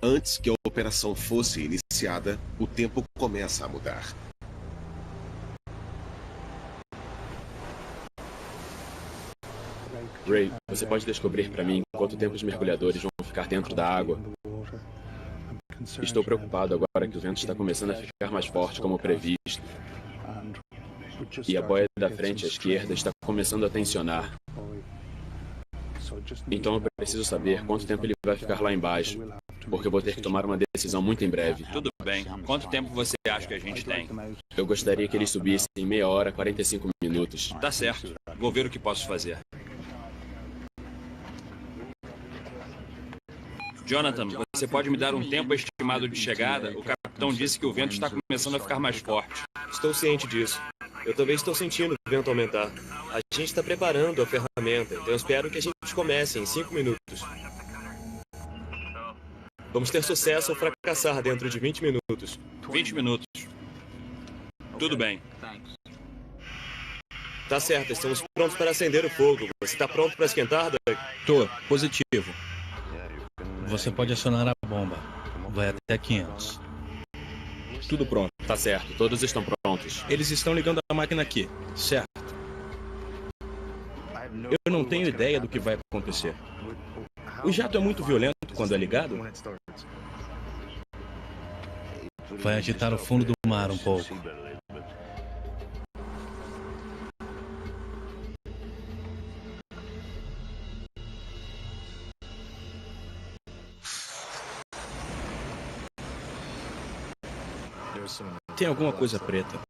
Antes que a operação fosse iniciada, o tempo começa a mudar. Ray, você pode descobrir para mim quanto tempo os mergulhadores vão ficar dentro da água? Estou preocupado agora que o vento está começando a ficar mais forte como previsto. E a boia da frente à esquerda está começando a tensionar. Então eu preciso saber quanto tempo ele vai ficar lá embaixo, porque eu vou ter que tomar uma decisão muito em breve. Tudo bem. Quanto tempo você acha que a gente tem? Eu gostaria que ele subisse em meia hora, 45 minutos. Tá certo. Vou ver o que posso fazer. Jonathan, você pode me dar um tempo estimado de chegada? O capitão disse que o vento está começando a ficar mais forte. Estou ciente disso. Eu também estou sentindo o vento aumentar. A gente está preparando a ferramenta, então eu espero que a gente comece em 5 minutos. Vamos ter sucesso ou fracassar dentro de 20 minutos. 20 minutos. Tudo bem. Tá certo, estamos prontos para acender o fogo. Você está pronto para esquentar, Doug? Tô, positivo. Você pode acionar a bomba. Vai até 500. Tudo pronto. Tá certo, todos estão prontos. Eles estão ligando a máquina aqui, certo? Eu não tenho ideia do que vai acontecer. O jato é muito violento quando é ligado? Vai agitar o fundo do mar um pouco. Tem alguma coisa preta.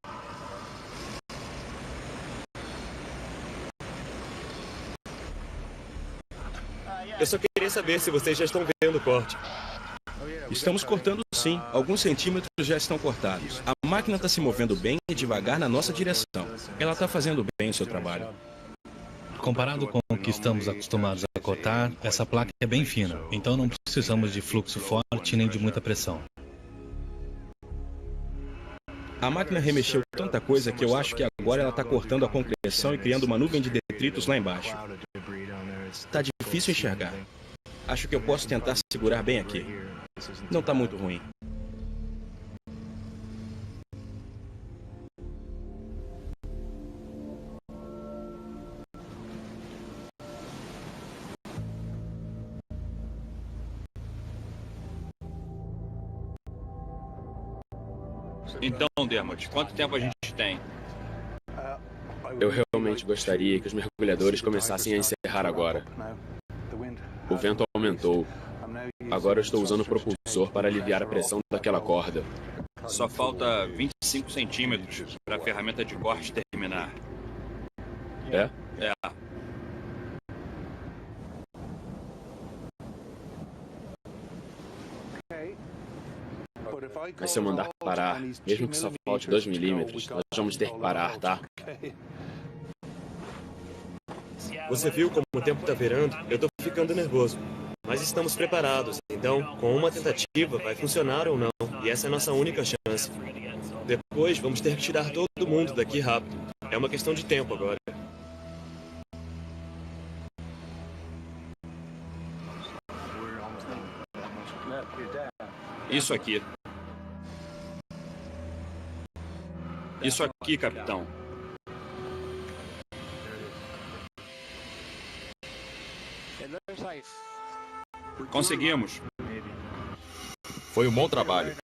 Eu só queria saber se vocês já estão vendo o corte. Estamos cortando sim. Alguns centímetros já estão cortados. A máquina está se movendo bem e devagar na nossa direção. Ela está fazendo bem o seu trabalho. Comparado com o que estamos acostumados a cortar, essa placa é bem fina. Então não precisamos de fluxo forte nem de muita pressão. A máquina remexeu tanta coisa que eu acho que agora ela está cortando a concreção e criando uma nuvem de detritos lá embaixo. Está difícil enxergar. Acho que eu posso tentar segurar bem aqui. Não está muito ruim. Então, Dermot, quanto tempo a gente tem? Eu realmente gostaria que os mergulhadores começassem a encerrar agora. O vento aumentou. Agora eu estou usando o propulsor para aliviar a pressão daquela corda. Só falta 25 centímetros para a ferramenta de corte terminar. É? É. Mas se eu mandar parar, mesmo que só falte 2 milímetros, nós vamos ter que parar, tá? Você viu como o tempo está virando? Eu tô ficando nervoso. Mas estamos preparados, então, com uma tentativa, vai funcionar ou não. E essa é a nossa única chance. Depois, vamos ter que tirar todo mundo daqui rápido. É uma questão de tempo agora. Isso aqui. Isso aqui, capitão. Conseguimos. Foi um bom trabalho.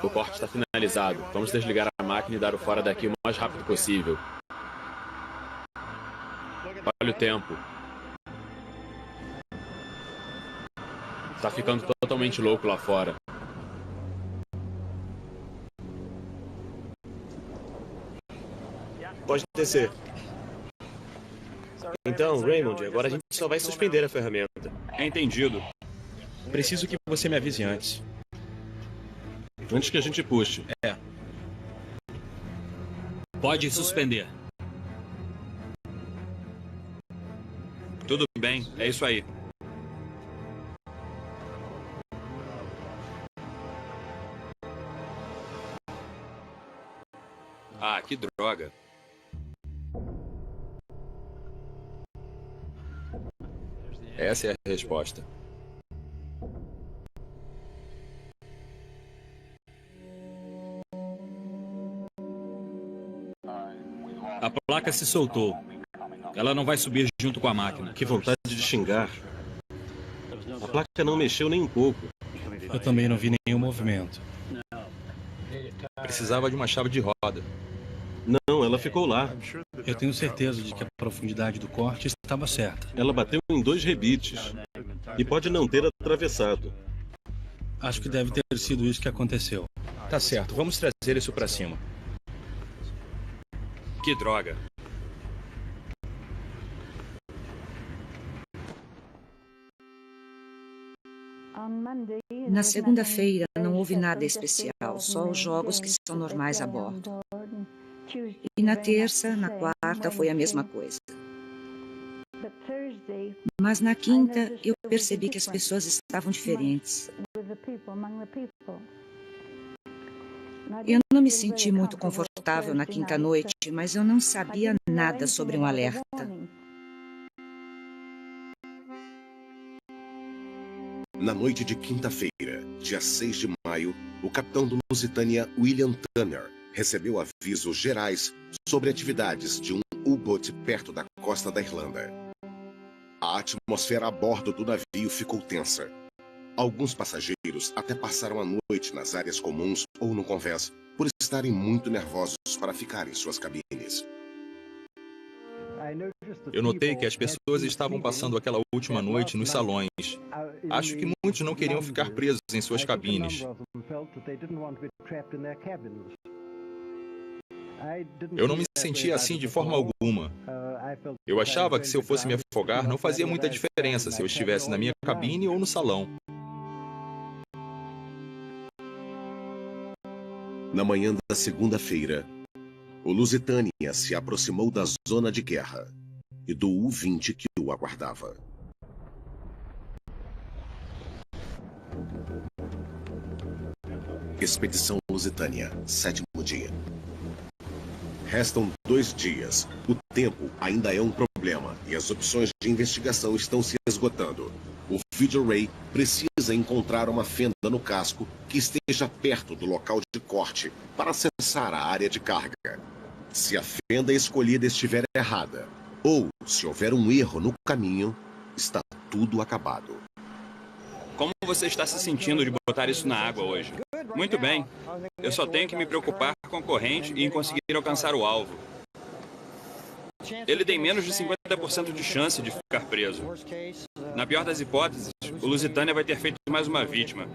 O corte está finalizado. Vamos desligar a máquina e dar o fora daqui o mais rápido possível. Olha o tempo. Tá ficando totalmente louco lá fora. Pode descer. Então, Raymond, agora a gente só vai suspender a ferramenta. Entendido. Preciso que você me avise antes. Antes que a gente puxe. É. Pode suspender. Tudo bem, é isso aí. Ah, que droga. Essa é a resposta. A placa se soltou. Ela não vai subir junto com a máquina. Que vontade de xingar. A placa não mexeu nem um pouco. Eu também não vi nenhum movimento. Precisava de uma chave de roda. Não, ela ficou lá. Eu tenho certeza de que a profundidade do corte estava certa. Ela bateu em 2 rebites. E pode não ter atravessado. Acho que deve ter sido isso que aconteceu. Tá certo, vamos trazer isso pra cima. Que droga. Na segunda-feira não houve nada especial, só os jogos que são normais a bordo. E na terça, na quarta, foi a mesma coisa. Mas na quinta, eu percebi que as pessoas estavam diferentes. Eu não me senti muito confortável na quinta noite, mas eu não sabia nada sobre um alerta. Na noite de quinta-feira, dia 6 de maio, o capitão do Lusitania, William Turner, recebeu avisos gerais sobre atividades de um U-boat perto da costa da Irlanda. A atmosfera a bordo do navio ficou tensa. Alguns passageiros até passaram a noite nas áreas comuns ou no convés por estarem muito nervosos para ficar em suas cabines. Eu notei que as pessoas estavam passando aquela última noite nos salões. Acho que muitos não queriam ficar presos em suas cabines. Eu não me sentia assim de forma alguma. Eu achava que se eu fosse me afogar, não fazia muita diferença se eu estivesse na minha cabine ou no salão. Na manhã da segunda-feira, o Lusitania se aproximou da zona de guerra e do U-20 que o aguardava. Expedição Lusitania, 7º dia. Restam 2 dias. O tempo ainda é um problema e as opções de investigação estão se esgotando. O VideoRay precisa encontrar uma fenda no casco que esteja perto do local de corte para acessar a área de carga. Se a fenda escolhida estiver errada, ou se houver um erro no caminho, está tudo acabado. Como você está se sentindo de botar isso na água hoje? Muito bem. Eu só tenho que me preocupar com a corrente e em conseguir alcançar o alvo. Ele tem menos de 50% de chance de ficar preso. Na pior das hipóteses, o Lusitania vai ter feito mais uma vítima.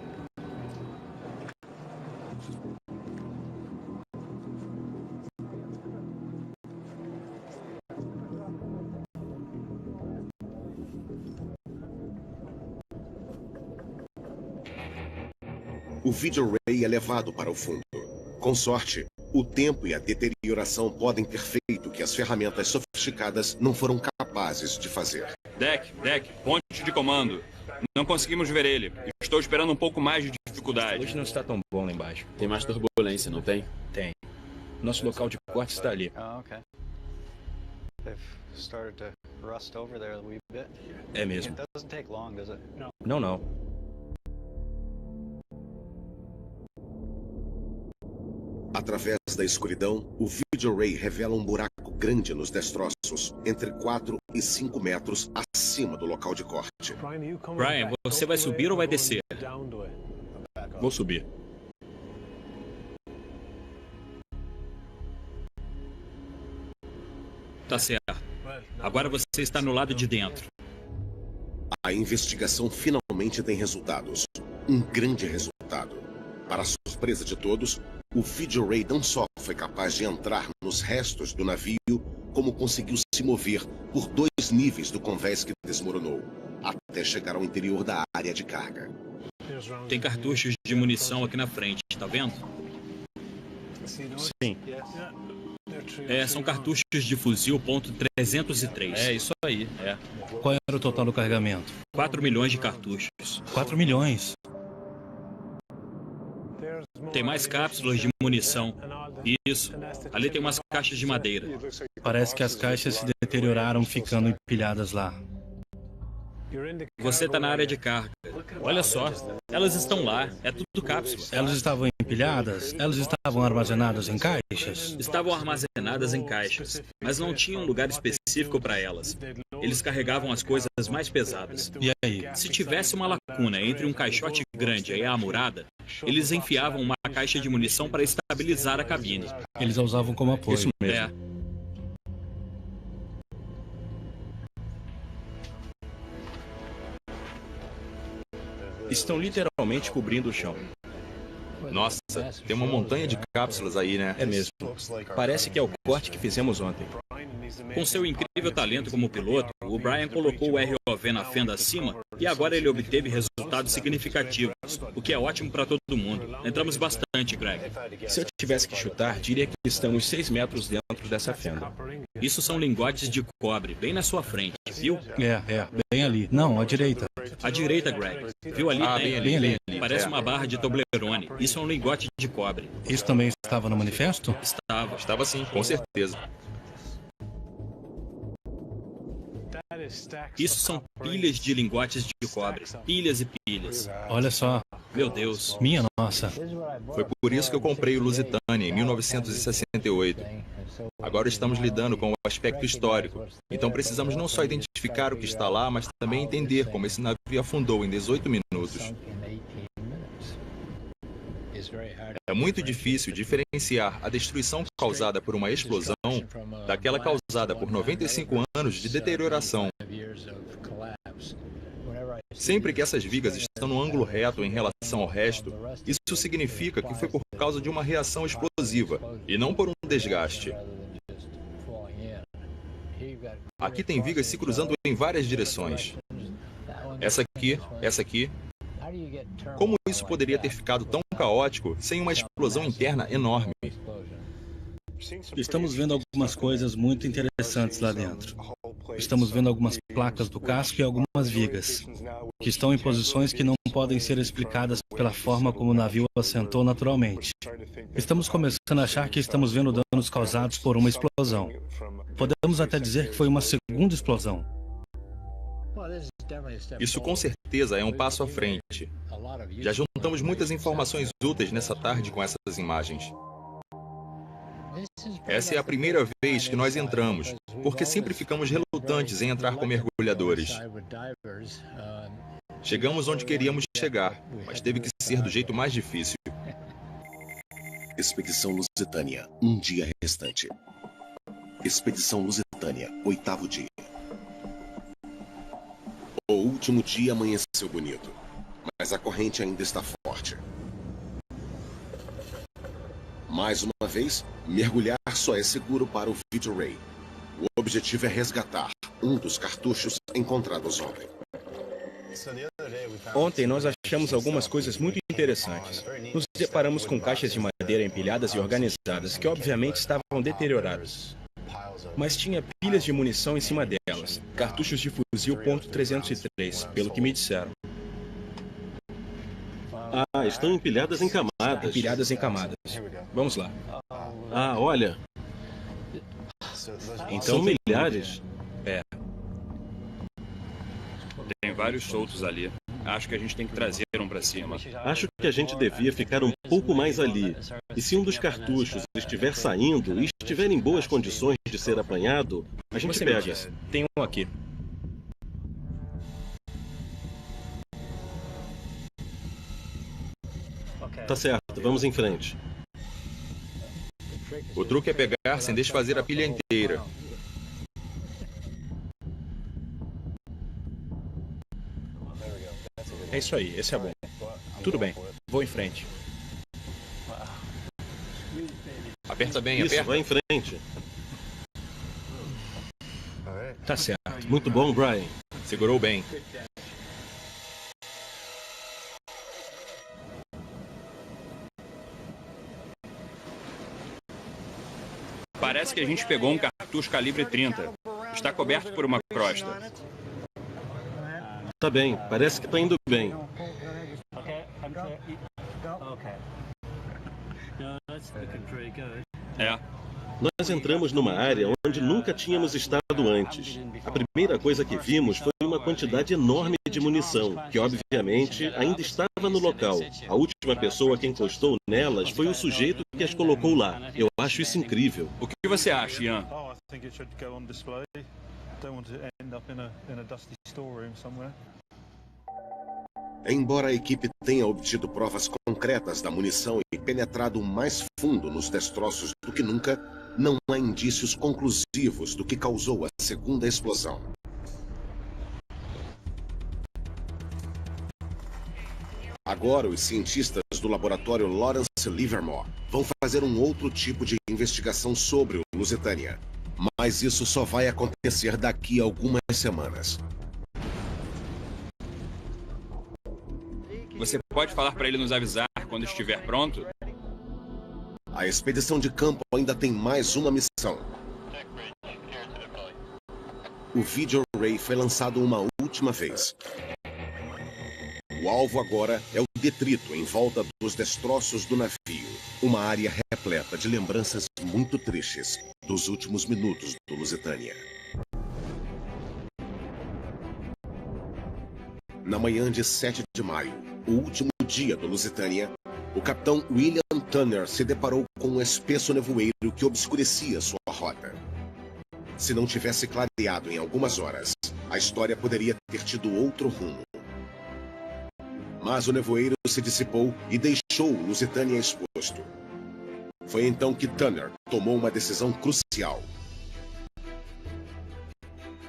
O VideoRay é levado para o fundo. Com sorte, o tempo e a deterioração podem ter feito que as ferramentas sofisticadas não foram capazes de fazer. Deck, ponte de comando. Não conseguimos ver ele. Estou esperando um pouco mais de dificuldade. Hoje não está tão bom lá embaixo. Tem mais turbulência, não tem? Tem. Nosso local de corte está ali. É mesmo. Não. Através da escuridão, o VideoRay revela um buraco grande nos destroços, entre 4 e 5 metros acima do local de corte. Brian, você vai subir ou vai descer? Vou subir. Tá certo. Agora você está no lado de dentro. A investigação finalmente tem resultados. Um grande resultado. Para a surpresa de todos, o VideoRay não só foi capaz de entrar nos restos do navio, como conseguiu se mover por 2 níveis do convés que desmoronou, até chegar ao interior da área de carga. Tem cartuchos de munição aqui na frente, tá vendo? Sim. São cartuchos de fuzil .303. É, isso aí. Qual era o total do carregamento? 4 milhões de cartuchos. 4 milhões? Tem mais cápsulas de munição. Isso. Ali tem umas caixas de madeira. Parece que as caixas se deterioraram ficando empilhadas lá. Você está na área de carga. Olha só, elas estão lá. É tudo cápsula. Elas estavam empilhadas? Elas estavam armazenadas em caixas? Estavam armazenadas em caixas, mas não tinha um lugar específico para elas. Eles carregavam as coisas mais pesadas. E aí? Se tivesse uma lacuna entre um caixote grande e a amurada, eles enfiavam uma caixa de munição para estabilizar a cabine. Eles a usavam como apoio. Isso mesmo. Estão literalmente cobrindo o chão. Nossa, tem uma montanha de cápsulas aí, né? É mesmo. Parece que é o corte que fizemos ontem. Com seu incrível talento como piloto, o Brian colocou o ROV na fenda acima e agora ele obteve resultados significativos, o que é ótimo para todo mundo. Entramos bastante, Greg. Se eu tivesse que chutar, diria que estamos 6 metros dentro dessa fenda. Isso são lingotes de cobre, bem na sua frente, viu? Bem ali. Não, à direita. À direita, Greg. Viu ali? Bem ali. Parece uma barra de Toblerone. Isso é um lingote de cobre. Isso também estava no manifesto? Estava. Estava sim, com certeza. Isso são pilhas de lingotes de cobre. Pilhas e pilhas. Olha só. Meu Deus. Minha nossa. Foi por isso que eu comprei o Lusitânia em 1968. Agora estamos lidando com o aspecto histórico. Então precisamos não só identificar o que está lá, mas também entender como esse navio afundou em 18 minutos. É muito difícil diferenciar a destruição causada por uma explosão daquela causada por 95 anos de deterioração. Sempre que essas vigas estão no ângulo reto em relação ao resto, isso significa que foi por causa de uma reação explosiva e não por um desgaste. Aqui tem vigas se cruzando em várias direções. Essa aqui. Como isso poderia ter ficado tão caótico sem uma explosão interna enorme? Estamos vendo algumas coisas muito interessantes lá dentro. Estamos vendo algumas placas do casco e algumas vigas, que estão em posições que não podem ser explicadas pela forma como o navio assentou naturalmente. Estamos começando a achar que estamos vendo danos causados por uma explosão. Podemos até dizer que foi uma segunda explosão. Isso com certeza é um passo à frente. Já juntamos muitas informações úteis nessa tarde com essas imagens. Essa é a primeira vez que nós entramos, porque sempre ficamos relutantes em entrar com mergulhadores. Chegamos onde queríamos chegar, mas teve que ser do jeito mais difícil. Expedição Lusitânia, um dia restante. Expedição Lusitânia, 8º dia. O último dia amanheceu bonito, mas a corrente ainda está forte. Mais uma vez, mergulhar só é seguro para o Video Ray. O objetivo é resgatar um dos cartuchos encontrados ontem. Ontem nós achamos algumas coisas muito interessantes. Nos deparamos com caixas de madeira empilhadas e organizadas, que obviamente estavam deterioradas. Mas tinha pilhas de munição em cima delas, cartuchos de fuzil .303, pelo que me disseram. Ah, estão empilhadas em camadas. Empilhadas em camadas. Vamos lá. Ah, olha. Então, são milhares. Tem vários soltos ali. Acho que a gente tem que trazer um para cima. Acho que a gente devia ficar um pouco mais ali. E se um dos cartuchos estiver saindo e estiver em boas condições de ser apanhado, a gente pega. Tem um aqui. Tá certo, vamos em frente. O truque é pegar sem desfazer a pilha inteira. É isso aí, esse é bom. Tudo bem, vou em frente. Aperta bem, Isso, aperta. vai em frente. Tá certo. Muito bom, Brian. Segurou bem. Parece que a gente pegou um cartucho calibre 30. Está coberto por uma crosta. Tá bem, parece que tá indo bem. É. Nós entramos numa área onde nunca tínhamos estado antes. A primeira coisa que vimos foi uma quantidade enorme de munição, que obviamente ainda estava no local. A última pessoa que encostou nelas foi o sujeito que as colocou lá. Eu acho isso incrível. O que você acha, Ian? Embora a equipe tenha obtido provas concretas da munição e penetrado mais fundo nos destroços do que nunca, não há indícios conclusivos do que causou a segunda explosão. Agora, os cientistas do laboratório Lawrence Livermore vão fazer um outro tipo de investigação sobre o Lusitânia. Mas isso só vai acontecer daqui a algumas semanas. Você pode falar para ele nos avisar quando estiver pronto? A expedição de campo ainda tem mais uma missão. O Video Array foi lançado uma última vez. O alvo agora é o detrito em volta dos destroços do navio. Uma área repleta de lembranças muito tristes dos últimos minutos do Lusitânia. Na manhã de 7 de maio, o último dia do Lusitânia, o capitão William Tanner se deparou com um espesso nevoeiro que obscurecia sua rota. Se não tivesse clareado em algumas horas, a história poderia ter tido outro rumo. Mas o nevoeiro se dissipou e deixou o Lusitânia exposto. Foi então que Tanner tomou uma decisão crucial.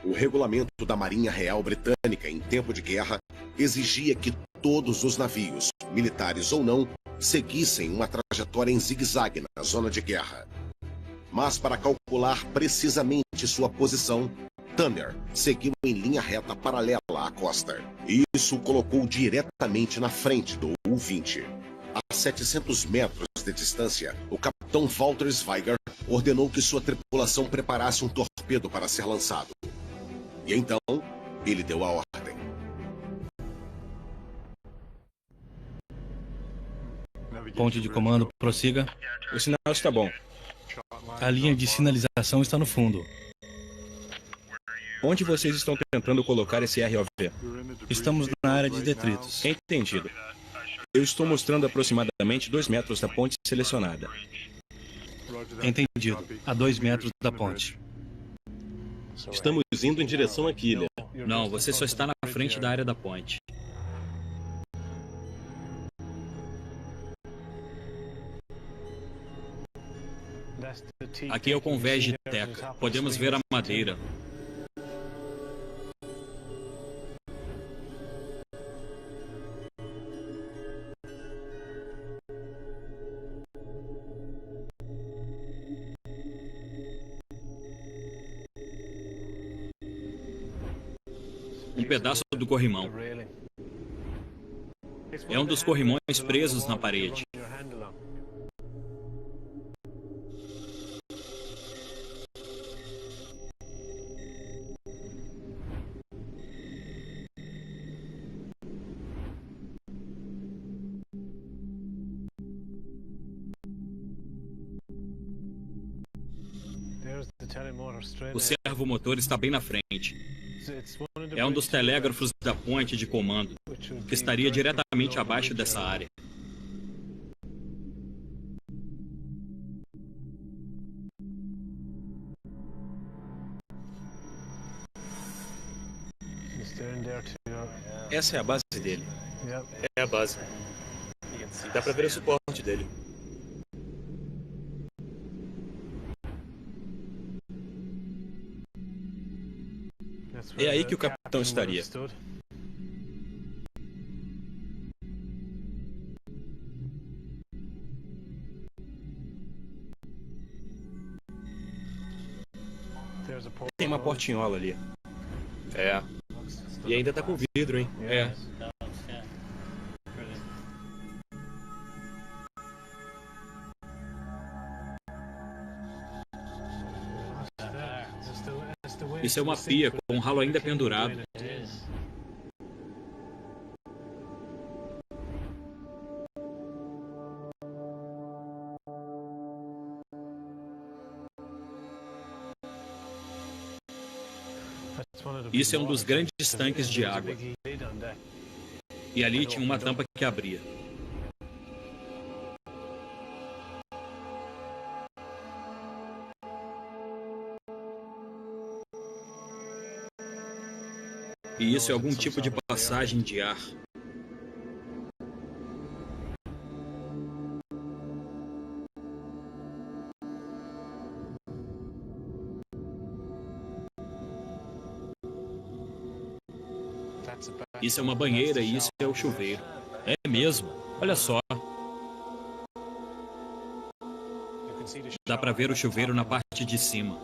O regulamento da Marinha Real Britânica em tempo de guerra exigia que todos os navios, militares ou não, seguissem uma trajetória em zigue-zague na zona de guerra. Mas para calcular precisamente sua posição, Tanner seguiu em linha reta paralela à costa. Isso o colocou diretamente na frente do U-20. A 700 metros de distância, o capitão Walter Zweiger ordenou que sua tripulação preparasse um torpedo para ser lançado. E então, ele deu a ordem. Ponte de comando, prossiga. O sinal está bom. A linha de sinalização está no fundo. Onde vocês estão tentando colocar esse ROV? Estamos na área de detritos. Entendido. Eu estou mostrando aproximadamente 2 metros da ponte selecionada. Entendido. A 2 metros da ponte. Estamos indo em direção à quilha. Não, você só está na frente da área da ponte. Aqui é o convés de Teca. Podemos ver a madeira. Um pedaço do corrimão. É um dos corrimões presos na parede. O servomotor está bem na frente. É um dos telégrafos da ponte de comando, que estaria diretamente abaixo dessa área. Essa é a base dele. É a base. Dá pra ver o suporte dele. É aí que o capitão estaria. Tem uma portinhola ali. É. E ainda tá com vidro, hein? É. Isso é uma pia com um ralo ainda pendurado. Isso é um dos grandes tanques de água. E ali tinha uma tampa que abria. E isso é algum tipo de passagem de ar. Isso é uma banheira e isso é o chuveiro. É mesmo. Olha só. Dá para ver o chuveiro na parte de cima.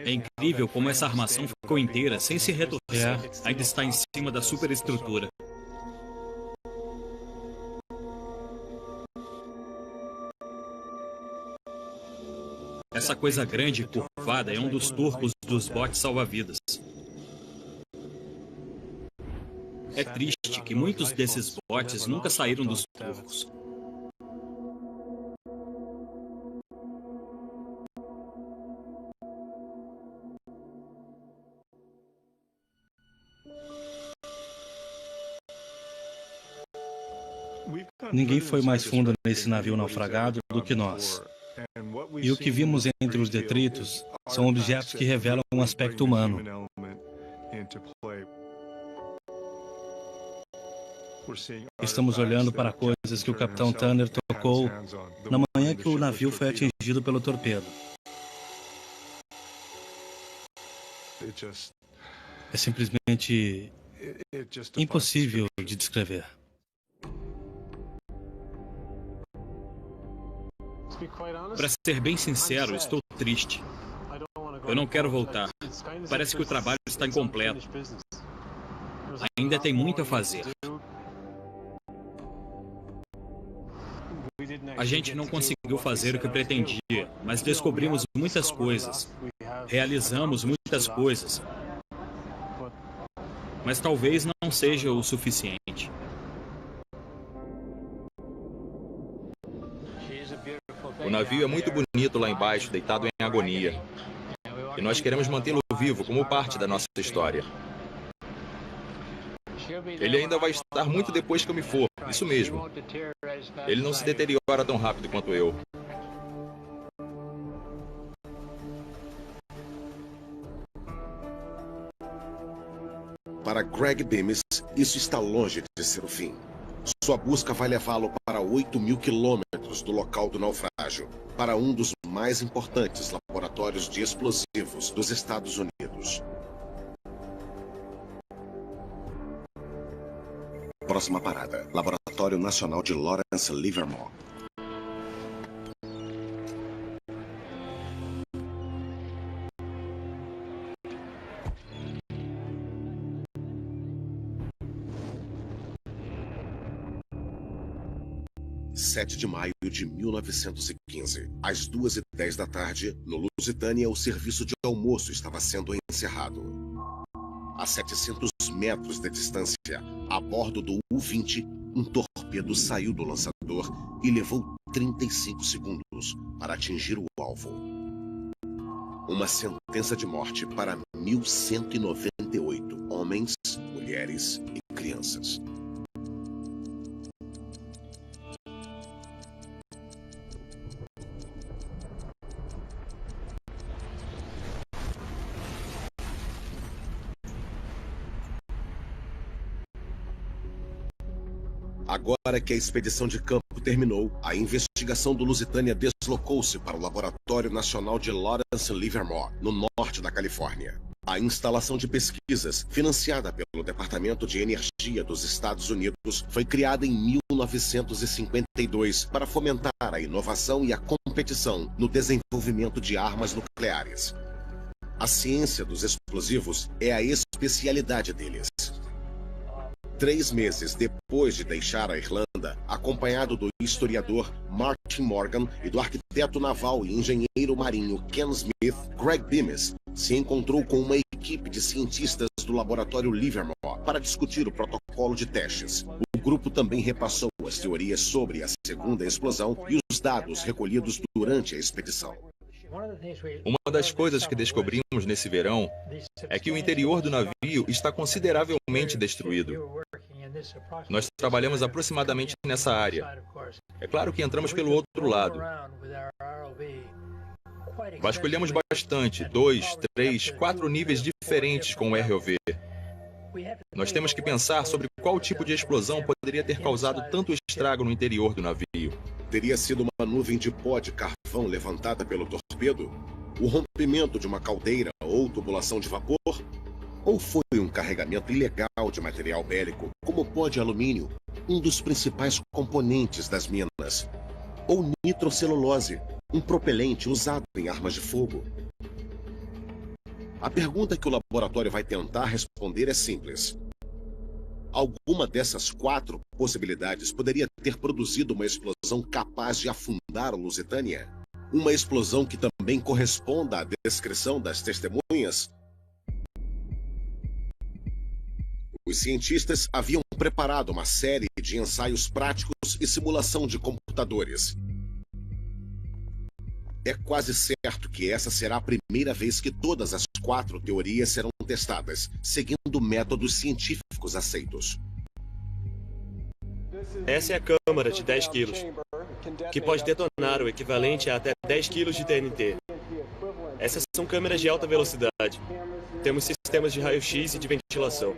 É incrível como essa armação ficou inteira, sem se retorcer. Ainda está em cima da superestrutura. Essa coisa grande e curvada é um dos turcos dos botes salva-vidas. É triste que muitos desses botes nunca saíram dos turcos. Ninguém foi mais fundo nesse navio naufragado do que nós. E o que vimos entre os detritos são objetos que revelam um aspecto humano. Estamos olhando para coisas que o Capitão Turner tocou na manhã que o navio foi atingido pelo torpedo. É simplesmente impossível de descrever. Para ser bem sincero, estou triste. Eu não quero voltar. Parece que o trabalho está incompleto. Ainda tem muito a fazer. A gente não conseguiu fazer o que pretendia, mas descobrimos muitas coisas. Realizamos muitas coisas. Mas talvez não seja o suficiente. O navio é muito bonito lá embaixo, deitado em agonia. E nós queremos mantê-lo vivo como parte da nossa história. Ele ainda vai estar muito depois que eu me for, isso mesmo. Ele não se deteriora tão rápido quanto eu. Para Greg Bemis, isso está longe de ser o fim. Sua busca vai levá-lo para 8.000 quilômetros do local do naufrágio, para um dos mais importantes laboratórios de explosivos dos Estados Unidos. Próxima parada, Laboratório Nacional de Lawrence Livermore. (7 de maio de 1915, às 2h10 da tarde, no Lusitânia, o serviço de almoço estava sendo encerrado. A 700 metros de distância, a bordo do U-20, um torpedo saiu do lançador e levou 35 segundos para atingir o alvo. Uma sentença de morte para 1.198 homens, mulheres e crianças. Agora que a expedição de campo terminou, a investigação do Lusitânia deslocou-se para o Laboratório Nacional de Lawrence Livermore, no norte da Califórnia. A instalação de pesquisas, financiada pelo Departamento de Energia dos Estados Unidos, foi criada em 1952 para fomentar a inovação e a competição no desenvolvimento de armas nucleares. A ciência dos explosivos é a especialidade deles. 3 meses depois de deixar a Irlanda, acompanhado do historiador Martin Morgan e do arquiteto naval e engenheiro marinho Ken Smith, Greg Bemis se encontrou com uma equipe de cientistas do Laboratório Livermore para discutir o protocolo de testes. O grupo também repassou as teorias sobre a segunda explosão e os dados recolhidos durante a expedição. Uma das coisas que descobrimos nesse verão é que o interior do navio está consideravelmente destruído. Nós trabalhamos aproximadamente nessa área. É claro que entramos pelo outro lado. Vasculhamos bastante, 2, 3, 4 níveis diferentes com o ROV. Nós temos que pensar sobre qual tipo de explosão poderia ter causado tanto estrago no interior do navio. Teria sido uma nuvem de pó de carvão levantada pelo torpedo? O rompimento de uma caldeira ou tubulação de vapor? Ou foi um carregamento ilegal de material bélico, como pó de alumínio, um dos principais componentes das minas? Ou nitrocelulose, um propelente usado em armas de fogo? A pergunta que o laboratório vai tentar responder é simples. Alguma dessas 4 possibilidades poderia ter produzido uma explosão capaz de afundar a Lusitânia? Uma explosão que também corresponda à descrição das testemunhas? Os cientistas haviam preparado uma série de ensaios práticos e simulação de computadores. É quase certo que essa será a primeira vez que todas as 4 teorias serão testadas, seguindo métodos científicos aceitos. Essa é a câmara de 10 quilos, que pode detonar o equivalente a até 10 quilos de TNT. Essas são câmeras de alta velocidade. Temos sistemas de raio-x e de ventilação.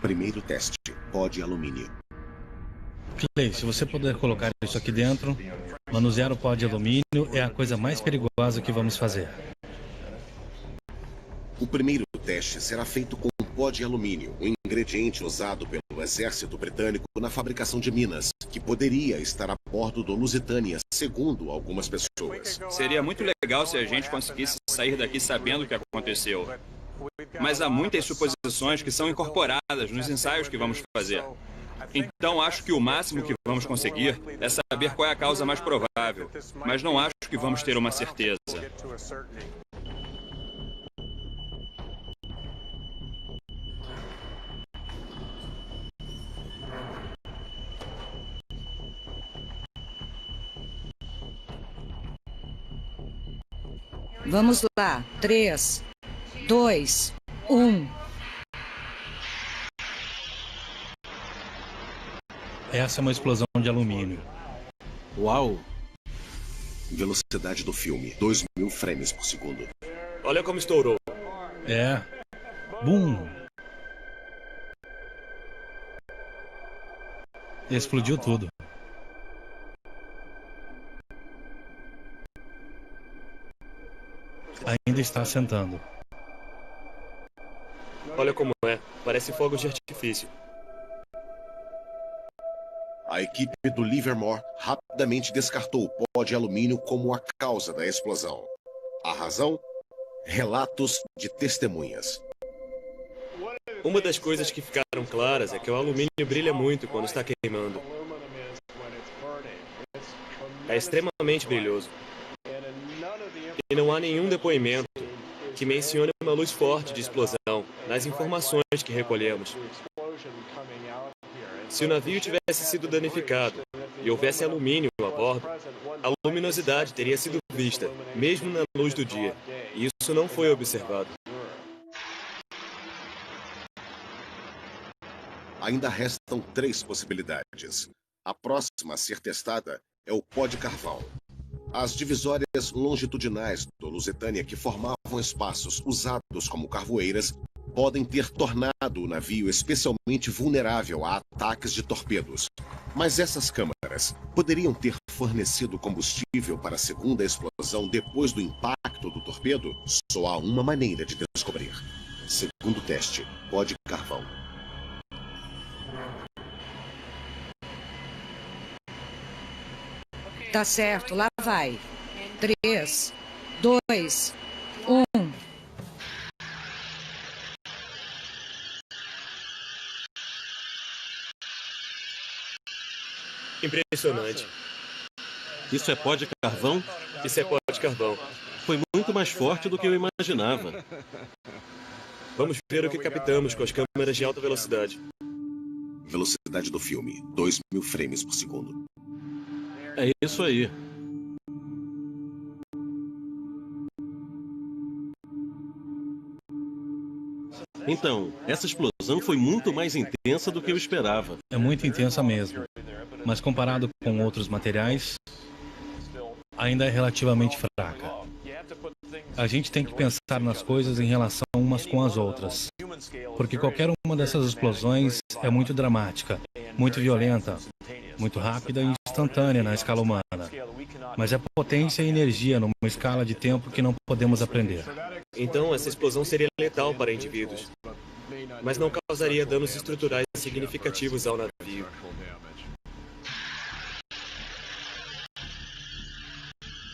Primeiro teste, pó de alumínio. Clay, se você puder colocar isso aqui dentro, manusear o pó de alumínio é a coisa mais perigosa que vamos fazer. O primeiro teste será feito com pó de alumínio, um ingrediente usado pelo exército britânico na fabricação de minas, que poderia estar a bordo do Lusitânia, segundo algumas pessoas. Seria muito legal se a gente conseguisse sair daqui sabendo o que aconteceu. Mas há muitas suposições que são incorporadas nos ensaios que vamos fazer. Então acho que o máximo que vamos conseguir é saber qual é a causa mais provável, mas não acho que vamos ter uma certeza. Vamos lá. 3, 2, 1. Essa é uma explosão de alumínio. Uau! Velocidade do filme, 2.000 frames por segundo. Olha como estourou. É. Bum! Explodiu tudo. Ainda está assentando. Olha como é. Parece fogos de artifício. A equipe do Livermore rapidamente descartou o pó de alumínio como a causa da explosão. A razão? Relatos de testemunhas. Uma das coisas que ficaram claras é que o alumínio brilha muito quando está queimando. É extremamente brilhoso. E não há nenhum depoimento que mencione uma luz forte de explosão nas informações que recolhemos. Se o navio tivesse sido danificado e houvesse alumínio a bordo, a luminosidade teria sido vista, mesmo na luz do dia. E isso não foi observado. Ainda restam 3 possibilidades. A próxima a ser testada é o pó de carvão. As divisórias longitudinais do Lusitânia que formavam espaços usados como carvoeiras podem ter tornado o navio especialmente vulnerável a ataques de torpedos. Mas essas câmaras poderiam ter fornecido combustível para a segunda explosão depois do impacto do torpedo? Só há uma maneira de descobrir. Segundo teste, pó de carvão. Tá certo, lá vai. 3, 2, 1. Impressionante. Isso é pó de carvão? Isso é pó de carvão. Foi muito mais forte do que eu imaginava. Vamos ver o que captamos com as câmeras de alta velocidade. Velocidade do filme, 2.000 frames por segundo. É isso aí. Então, essa explosão foi muito mais intensa do que eu esperava. É muito intensa mesmo. Mas comparado com outros materiais, ainda é relativamente fraca. A gente tem que pensar nas coisas em relação umas com as outras. Porque qualquer uma dessas explosões é muito dramática, muito violenta, muito rápida e instantânea na escala humana. Mas é potência e energia numa escala de tempo que não podemos aprender. Então, essa explosão seria letal para indivíduos, mas não causaria danos estruturais significativos ao navio.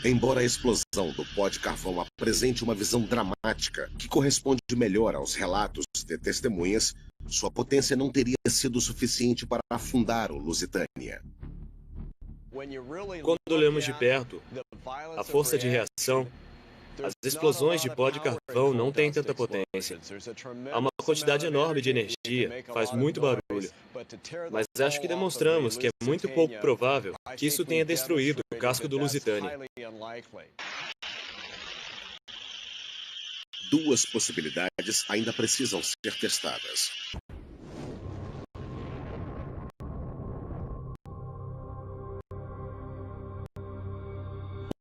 Embora a explosão do pó de carvão apresente uma visão dramática que corresponde melhor aos relatos de testemunhas, sua potência não teria sido suficiente para afundar o Lusitânia. Quando olhamos de perto, a força de reação, as explosões de pó de carvão não têm tanta potência. Há uma quantidade enorme de energia, faz muito barulho. Mas acho que demonstramos que é muito pouco provável que isso tenha destruído o casco do Lusitânia. Duas possibilidades ainda precisam ser testadas.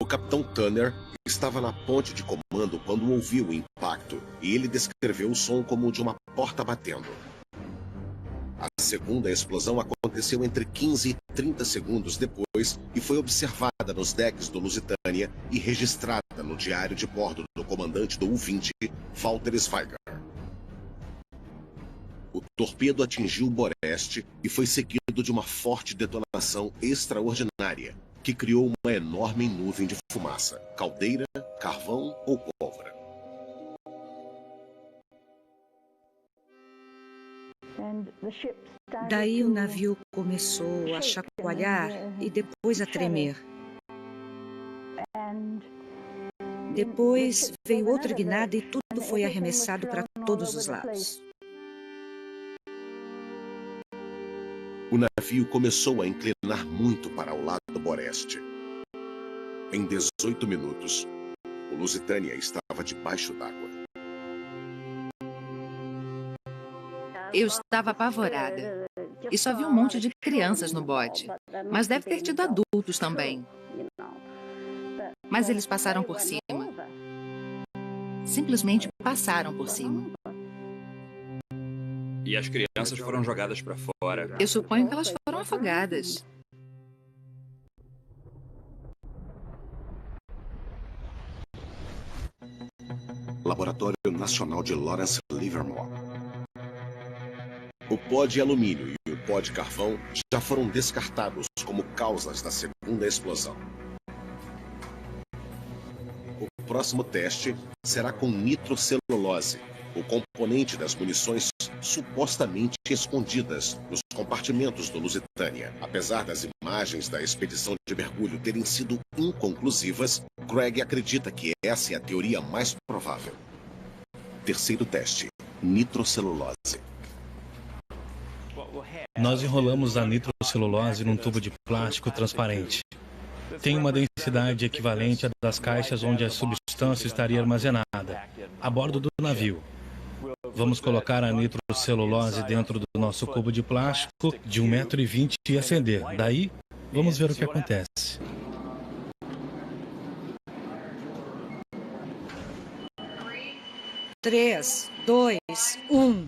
O capitão Turner estava na ponte de comando quando ouviu o impacto e ele descreveu o som como o de uma porta batendo. A segunda explosão aconteceu entre 15 e 30 segundos depois e foi observada nos decks do Lusitânia e registrada no diário de bordo do comandante do U-20, Walter Schweiger. O torpedo atingiu o Boreste e foi seguido de uma forte detonação extraordinária, que criou uma enorme nuvem de fumaça, caldeira, carvão ou pólvora. Daí o navio começou a chacoalhar e depois a tremer. Depois veio outra guinada e tudo foi arremessado para todos os lados. O navio começou a inclinar muito para o lado boreste. Em 18 minutos, o Lusitânia estava debaixo d'água. Eu estava apavorada. E só vi um monte de crianças no bote. Mas deve ter tido adultos também. Mas eles passaram por cima. Simplesmente passaram por cima. E as crianças foram jogadas para fora. Eu suponho que elas foram afogadas. Laboratório Nacional de Lawrence Livermore. O pó de alumínio e o pó de carvão já foram descartados como causas da segunda explosão. O próximo teste será com nitrocelulose, o componente das munições supostamente escondidas nos compartimentos do Lusitânia. Apesar das imagens da expedição de mergulho terem sido inconclusivas, Craig acredita que essa é a teoria mais provável. Terceiro teste: nitrocelulose. Nós enrolamos a nitrocelulose num tubo de plástico transparente. Tem uma densidade equivalente à das caixas onde a substância estaria armazenada, a bordo do navio. Vamos colocar a nitrocelulose dentro do nosso cubo de plástico de 1,20 m e acender. Daí, vamos ver o que acontece. Três, dois, um.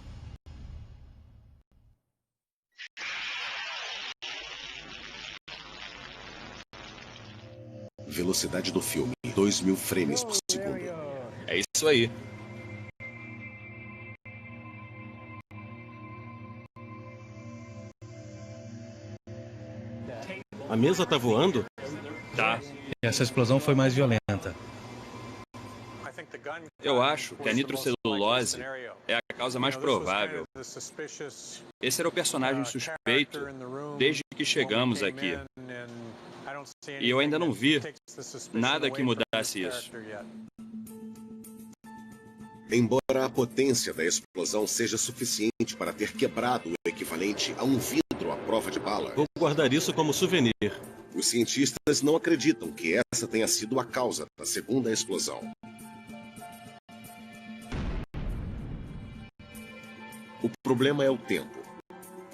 Velocidade do filme, 2.000 frames por segundo. É isso aí. A mesa tá voando? Tá. Essa explosão foi mais violenta. Eu acho que a nitrocelulose é a causa mais provável. Esse era o personagem suspeito desde que chegamos aqui. E eu ainda não vi nada que mudasse isso. Embora a potência da explosão seja suficiente para ter quebrado o equivalente a um vidro à prova de bala, vou guardar isso como souvenir. Os cientistas não acreditam que essa tenha sido a causa da segunda explosão. O problema é o tempo.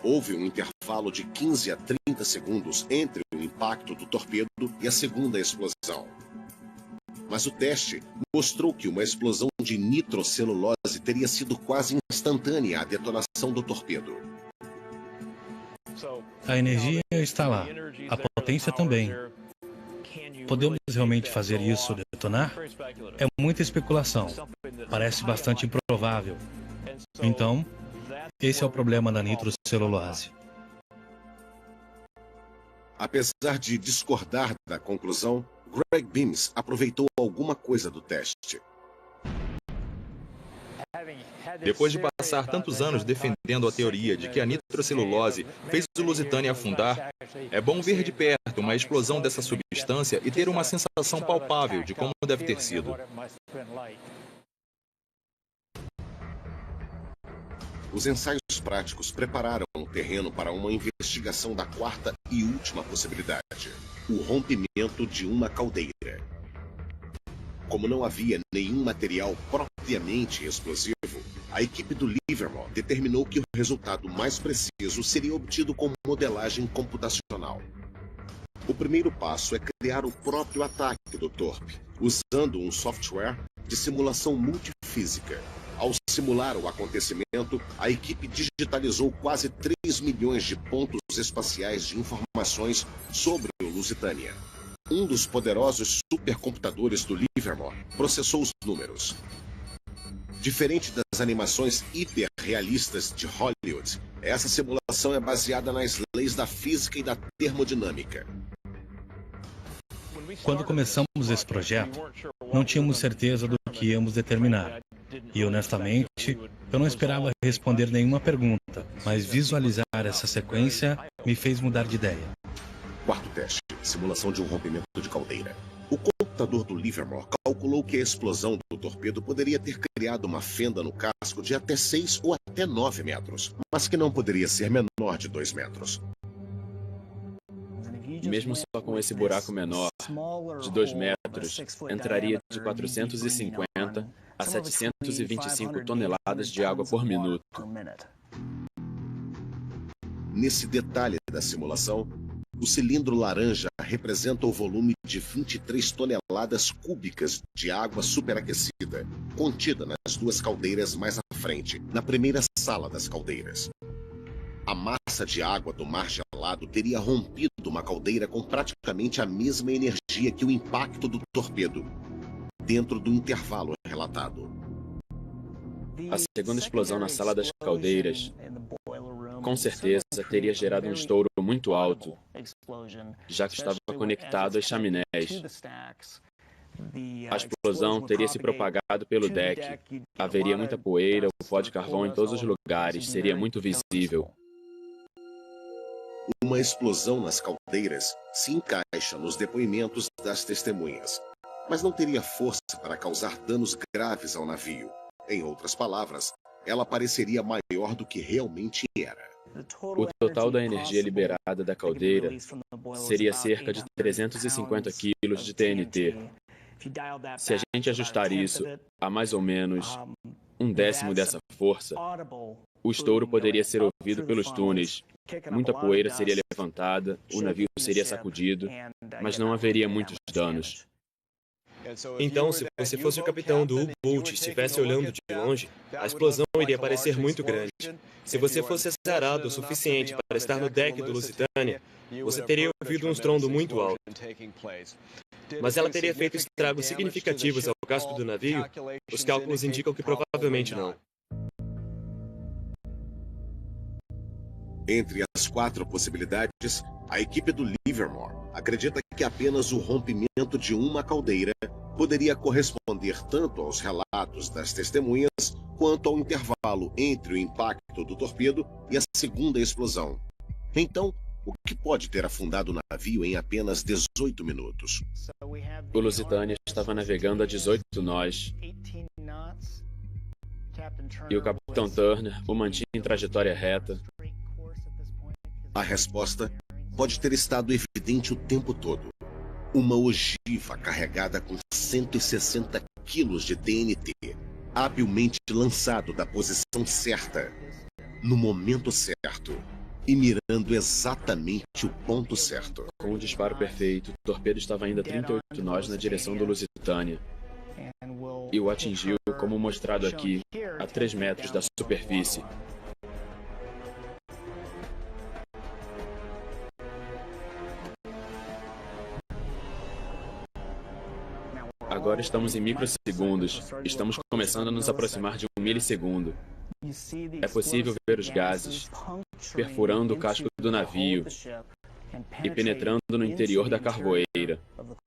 Houve um intervalo de 15 a 30 segundos entre o impacto do torpedo e a segunda explosão. Mas o teste mostrou que uma explosão de nitrocelulose teria sido quase instantânea à detonação do torpedo. A energia está lá, a potência também. Podemos realmente fazer isso detonar? É muita especulação. Parece bastante improvável. Então, esse é o problema da nitrocelulose. Apesar de discordar da conclusão, Greg Beams aproveitou alguma coisa do teste. Depois de passar tantos anos defendendo a teoria de que a nitrocelulose fez o Lusitânia afundar, é bom ver de perto uma explosão dessa substância e ter uma sensação palpável de como deve ter sido. Os ensaios práticos prepararam o terreno para uma investigação da quarta e última possibilidade: o rompimento de uma caldeira. Como não havia nenhum material propriamente explosivo, a equipe do Livermore determinou que o resultado mais preciso seria obtido com modelagem computacional. O primeiro passo é criar o próprio ataque do Torpe, usando um software de simulação multifísica. Ao simular o acontecimento, a equipe digitalizou quase 3 milhões de pontos espaciais de informações sobre o Lusitânia. Um dos poderosos supercomputadores do Livermore processou os números. Diferente das animações hiperrealistas de Hollywood, essa simulação é baseada nas leis da física e da termodinâmica. Quando começamos esse projeto, não tínhamos certeza do que íamos determinar. E, honestamente, eu não esperava responder nenhuma pergunta, mas visualizar essa sequência me fez mudar de ideia. Quarto teste: simulação de um rompimento de caldeira. O computador do Livermore calculou que a explosão do torpedo poderia ter criado uma fenda no casco de até 6 ou até 9 metros, mas que não poderia ser menor de 2 metros. Mesmo só com esse buraco menor, de 2 metros, entraria de 450 a 725 toneladas de água por minuto. Nesse detalhe da simulação, o cilindro laranja representa o volume de 23 toneladas cúbicas de água superaquecida, contida nas duas caldeiras mais à frente, na primeira sala das caldeiras. A massa de água do mar gelado teria rompido uma caldeira com praticamente a mesma energia que o impacto do torpedo, dentro do intervalo relatado. A segunda explosão na sala das caldeiras, com certeza, teria gerado um estouro muito alto, já que estava conectado às chaminés. A explosão teria se propagado pelo deck. Haveria muita poeira, o pó de carvão em todos os lugares, seria muito visível. Uma explosão nas caldeiras se encaixa nos depoimentos das testemunhas, mas não teria força para causar danos graves ao navio. Em outras palavras, ela pareceria maior do que realmente era. O total da energia liberada da caldeira seria cerca de 350 quilos de TNT. Se a gente ajustar isso a mais ou menos 1/10 dessa força, o estouro poderia ser ouvido pelos túneis. Muita poeira seria levantada, o navio seria sacudido, mas não haveria muitos danos. Então, se você fosse o capitão do U-Boot e estivesse olhando de longe, a explosão iria parecer muito grande. Se você fosse azarado o suficiente para estar no deck do Lusitânia, você teria ouvido um estrondo muito alto. Mas ela teria feito estragos significativos ao casco do navio? Os cálculos indicam que provavelmente não. Entre as 4 possibilidades, a equipe do Livermore acredita que apenas o rompimento de uma caldeira poderia corresponder tanto aos relatos das testemunhas quanto ao intervalo entre o impacto do torpedo e a segunda explosão. Então, o que pode ter afundado o navio em apenas 18 minutos? O Lusitânia estava navegando a 18 nós. E o capitão Turner o mantinha em trajetória reta. A resposta pode ter estado evidente o tempo todo. Uma ogiva carregada com 160 quilos de TNT, habilmente lançado da posição certa, no momento certo, e mirando exatamente o ponto certo. Com o disparo perfeito, o torpedo estava indo a 38 nós na direção do Lusitânia. E o atingiu, como mostrado aqui, a 3 metros da superfície. Agora estamos em microsegundos. Estamos começando a nos aproximar de 1 milissegundo. É possível ver os gases perfurando o casco do navio e penetrando no interior da carvoeira.